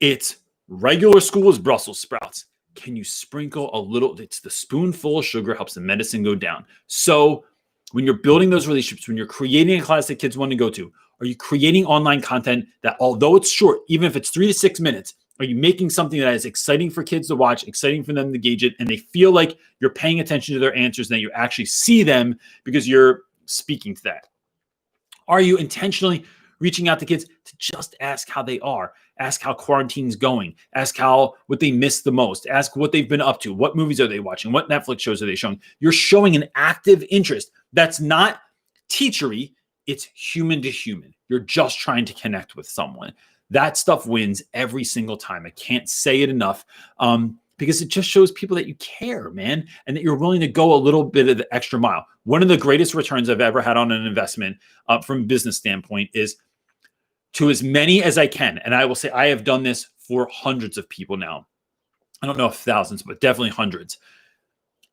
It's regular school is Brussels sprouts. Can you sprinkle a little? It's the spoonful of sugar helps the medicine go down. So when you're building those relationships, when you're creating a class that kids want to go to, are you creating online content that, although it's short, even if it's 3 to 6 minutes, are you making something that is exciting for kids to watch, exciting for them to gauge it, and they feel like you're paying attention to their answers and that you actually see them because you're speaking to that? Are you intentionally reaching out to kids to just ask how they are, ask how quarantine's going, ask what they miss the most, ask what they've been up to, what movies are they watching, what Netflix shows are they showing? You're showing an active interest. That's not teachery. It's human to human. You're just trying to connect with someone. That stuff wins every single time. I can't say it enough because it just shows people that you care, man, and that you're willing to go a little bit of the extra mile. One of the greatest returns I've ever had on an investment from a business standpoint is to as many as I can. And I will say I have done this for hundreds of people now. I don't know if thousands, but definitely hundreds.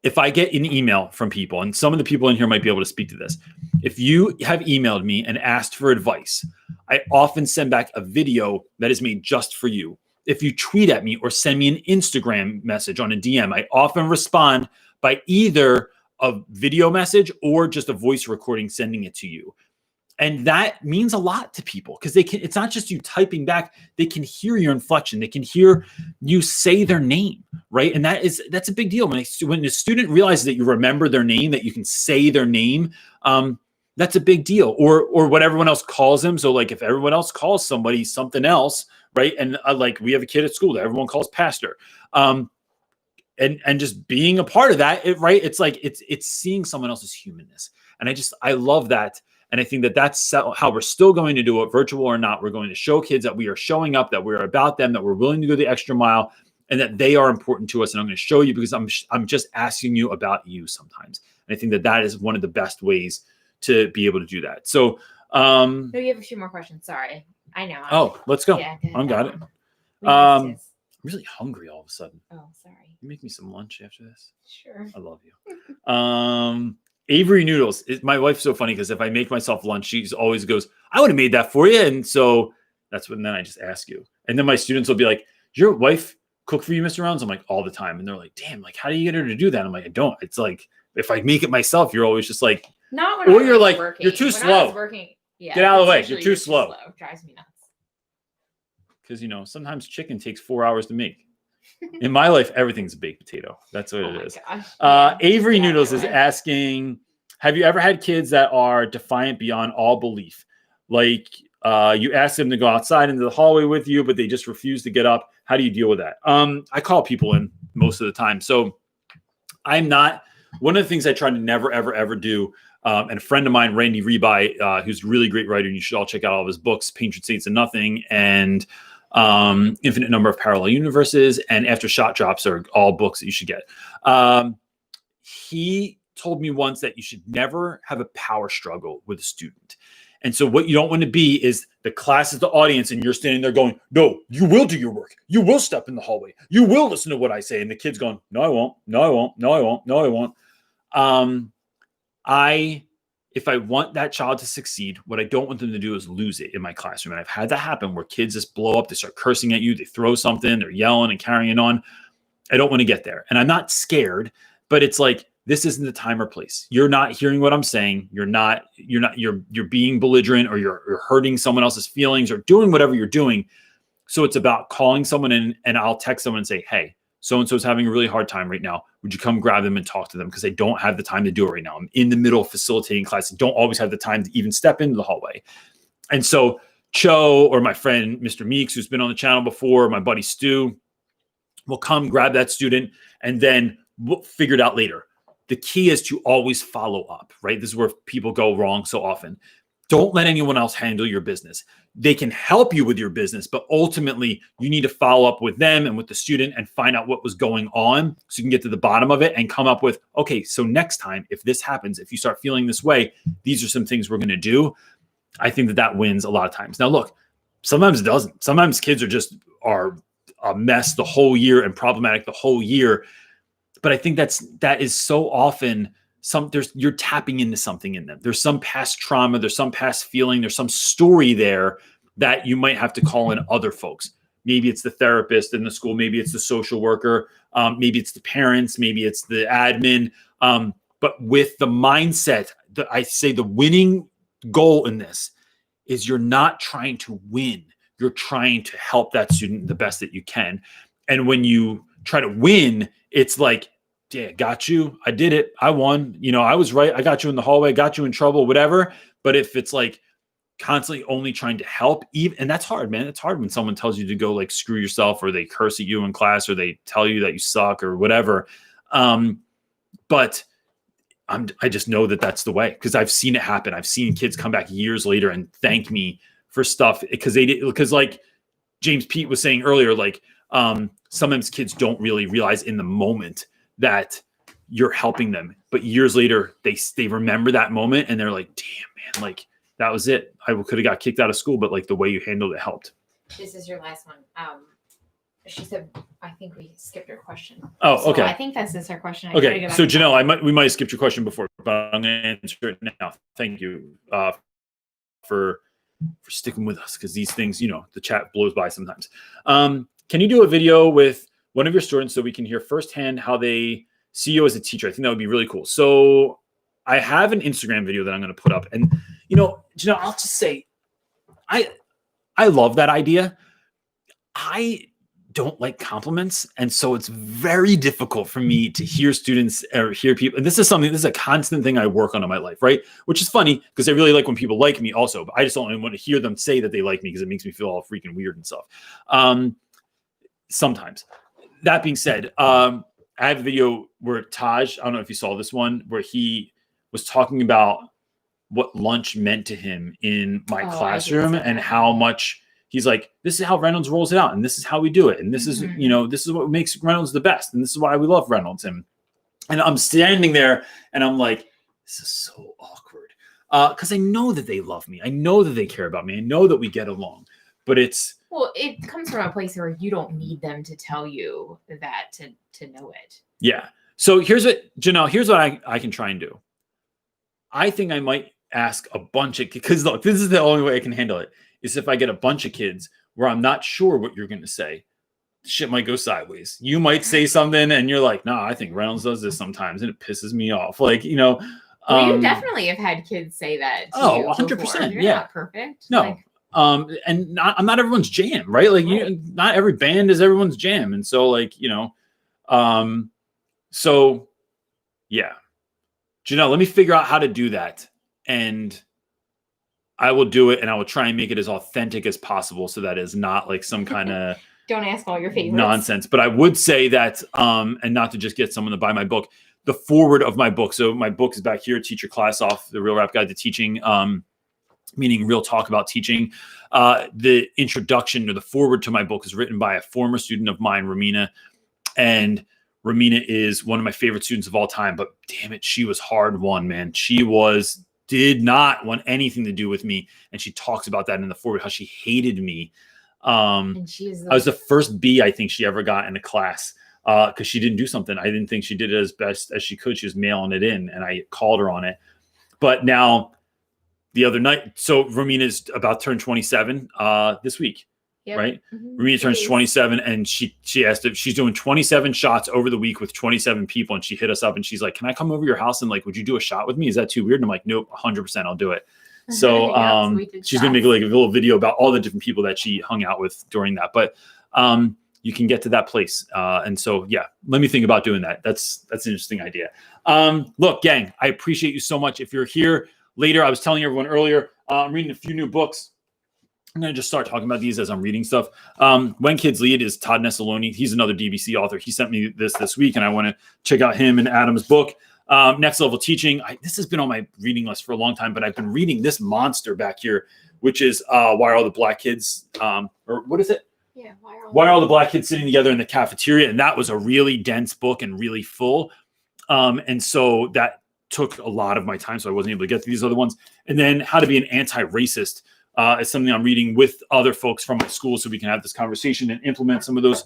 If I get an email from people, and some of the people in here might be able to speak to this. If you have emailed me and asked for advice, I often send back a video that is made just for you. If you tweet at me or send me an Instagram message on a DM, I often respond by either a video message or just a voice recording sending it to you. And that means a lot to people because it's not just you typing back, they can hear your inflection. They can hear you say their name, right? And that's a big deal. When a student realizes that you remember their name, that you can say their name, that's a big deal. Or what everyone else calls them. So like if everyone else calls somebody something else, right? And like we have a kid at school that everyone calls pastor. And just being a part of that, right? It's like, it's seeing someone else's humanness. And I love that. And I think that that's how we're still going to do it, virtual or not. We're going to show kids that we are showing up, that we're about them, that we're willing to go the extra mile, and that they are important to us. And I'm going to show you because I'm just asking you about you sometimes. And I think that that is one of the best ways to be able to do that. So,
no, you have a few more questions. Sorry. I know.
Let's go.
Yeah,
I got it. I'm really hungry all of a sudden.
Oh, sorry.
You make me some lunch after this?
Sure.
I love you. Avery Noodles. My wife's so funny because if I make myself lunch, she always goes, I would have made that for you. And so that's when then I just ask you. And then my students will be like, your wife cook for you, Mr. Reynolds? I'm like, all the time. And they're like, damn, like, how do you get her to do that? I'm like, I don't. It's like, if I make it myself, you're always just like,
not when
or you're like,
working.
You're too
when
slow.
I was working, yeah,
get out of the way. You're too slow.
It drives me nuts.
Because, sometimes chicken takes 4 hours to make. In my life, everything's a baked potato. That's what it is. Avery Noodles is asking, have you ever had kids that are defiant beyond all belief? Like you ask them to go outside into the hallway with you, but they just refuse to get up. How do you deal with that? I call people in most of the time. So I'm not, one of the things I try to never, ever, ever do, and a friend of mine, Randy Rebai, who's a really great writer, and you should all check out all of his books, Patron Saints and Nothing, and Infinite Number of Parallel Universes, and After Shot Drops are all books that you should get. He told me once that you should never have a power struggle with a student. And so what you don't want to be is the class is the audience and you're standing there going, no, you will do your work. You will step in the hallway. You will listen to what I say. And the kid's going, no, I won't. No, I won't. No, I won't. No, I won't. If I want that child to succeed, what I don't want them to do is lose it in my classroom. And I've had that happen where kids just blow up. They start cursing at you. They throw something. They're yelling and carrying on. I don't want to get there. And I'm not scared, but it's like, this isn't the time or place. You're not hearing what I'm saying. You're being belligerent, or you're hurting someone else's feelings, or doing whatever you're doing. So it's about calling someone in, and I'll text someone and say, hey, so-and-so is having a really hard time right now. Would you come grab them and talk to them? Because I don't have the time to do it right now. I'm in the middle of facilitating class. I don't always have the time to even step into the hallway. And so Cho, or my friend, Mr. Meeks, who's been on the channel before, my buddy Stu, will come grab that student, and then we'll figure it out later. The key is to always follow up, right? This is where people go wrong so often. Don't let anyone else handle your business. They can help you with your business, but ultimately you need to follow up with them and with the student and find out what was going on so you can get to the bottom of it and come up with, okay, so next time, if this happens, if you start feeling this way, these are some things we're going to do. I think that wins a lot of times. Now, look, sometimes it doesn't. Sometimes kids are a mess the whole year and problematic the whole year. But I think that is so often you're tapping into something in them. There's some past trauma, there's some past feeling, there's some story there that you might have to call in other folks. Maybe it's the therapist in the school, maybe it's the social worker, maybe it's the parents, maybe it's the admin. But with the mindset that I say the winning goal in this is you're not trying to win. You're trying to help that student the best that you can. And when you try to win, it's like, yeah, got you. I did it. I won. I was right. I got you in the hallway, got you in trouble, whatever. But if it's like constantly only trying to help, and that's hard, man. It's hard when someone tells you to go like screw yourself, or they curse at you in class, or they tell you that you suck or whatever. But I just know that that's the way, because I've seen it happen. I've seen kids come back years later and thank me for stuff because like James Pete was saying earlier, like sometimes kids don't really realize in the moment that you're helping them, but years later they remember that moment and they're like, damn, man, like that was it. I could have got kicked out of school, but like the way you handled it helped.
This is your last one. She said, I think we skipped her question.
Oh, okay.
So I think this is her question.
Okay. So Janelle, we might have skipped your question before, but I'm going to answer it now. Thank you for sticking with us, because these things, the chat blows by sometimes. Can you do a video with one of your students so we can hear firsthand how they see you as a teacher? I think that would be really cool. So I have an Instagram video that I'm going to put up, and Janelle, I'll just say, I love that idea. I don't like compliments, and so it's very difficult for me to hear students or hear people. And this is a constant thing I work on in my life, right? Which is funny because I really like when people like me also, but I just don't want to hear them say that they like me because it makes me feel all freaking weird and stuff. Sometimes. That being said, I have a video where Taj, I don't know if you saw this one, where he was talking about what lunch meant to him in my classroom and how much he's like, this is how Reynolds rolls it out, and this is how we do it, and this is, this is what makes Reynolds the best, and this is why we love Reynolds. And I'm standing there, and I'm like, this is so awkward, because I know that they love me, I know that they care about me, I know that we get along, but it
comes from a place where you don't need them to tell you that to know it. Yeah.
So here's what I can try and do. I think I might ask a bunch of, because look, this is the only way I can handle it, is if I get a bunch of kids where I'm not sure what you're going to say, shit might go sideways. You might say something and you're like, nah, I think Reynolds does this sometimes and it pisses me off. Like,
you definitely have had kids say that to you
100%.
You're not perfect.
No. And I'm not everyone's jam, right? Like, not every band is everyone's jam. And so like, so yeah. Janelle, let me figure out how to do that. And I will do it, and I will try and make it as authentic as possible, so that is not like some kind of
don't ask all your favorites
nonsense. But I would say that, and not to just get someone to buy my book, the forward of my book. So my book is back here, Teach Your Class Off, the Real Rap Guide to Teaching, meaning real talk about teaching. The introduction or the forward to my book is written by a former student of mine, Romina, and Romina is one of my favorite students of all time. But damn it, she was hard won, man. She did not want anything to do with me. And she talks about that in the forward, how she hated me. And I was the first B I think she ever got in a class because she didn't do something. I didn't think she did it as best as she could. She was mailing it in, and I called her on it. But now the other night, so Romina's about to turn 27 this week. Yep. Right. Mm-hmm. Romina turns 27, and she asked if she's doing 27 shots over the week with 27 people. And she hit us up and she's like, can I come over your house and like, would you do a shot with me? Is that too weird? And I'm like, nope, 100% I'll do it. So, she's going to make like a little video about all the different people that she hung out with during that. But, you can get to that place. And so, yeah, let me think about doing that. That's an interesting idea. Look, gang, I appreciate you so much. If you're here later, I was telling everyone earlier, I'm reading a few new books. I'm going to just start talking about these as I'm reading stuff. When Kids Lead is Todd Nessaloni. He's another DBC author. He sent me this week, and I want to check out him and Adam's book. Next Level Teaching. This has been on my reading list for a long time, but I've been reading this monster back here, which is Why Are All the Black Kids, or what is it?
Yeah,
Why Are All the Black Kids Sitting Together in the Cafeteria? And that was a really dense book and really full. And so that took a lot of my time, so I wasn't able to get to these other ones. And then How to Be an Anti-Racist. It's something I'm reading with other folks from my school so we can have this conversation and implement some of those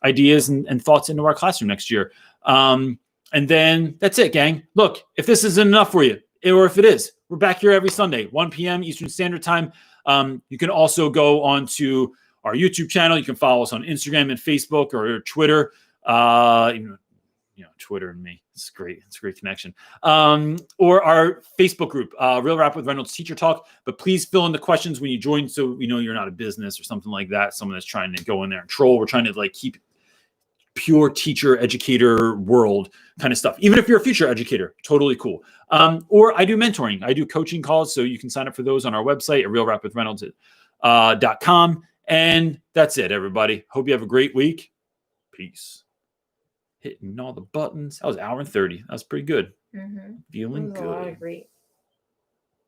ideas and thoughts into our classroom next year. And then that's it, gang. Look, if this isn't enough for you, or if it is, we're back here every Sunday, 1 p.m. Eastern Standard Time. You can also go on to our YouTube channel. You can follow us on Instagram and Facebook or Twitter. Twitter and me. It's great. It's a great connection. Or our Facebook group, Real Rap with Reynolds Teacher Talk. But please fill in the questions when you join so we know you're not a business or something like that. Someone that's trying to go in there and troll. We're trying to like keep pure teacher, educator world kind of stuff. Even if you're a future educator, totally cool. Or I do mentoring. I do coaching calls. So you can sign up for those on our website at realrapwithreynolds.com. And that's it, everybody. Hope you have a great week. Peace. Hitting all the buttons. That was 1 hour and 30. That was pretty good. Mm-hmm. Feeling good. A lot of great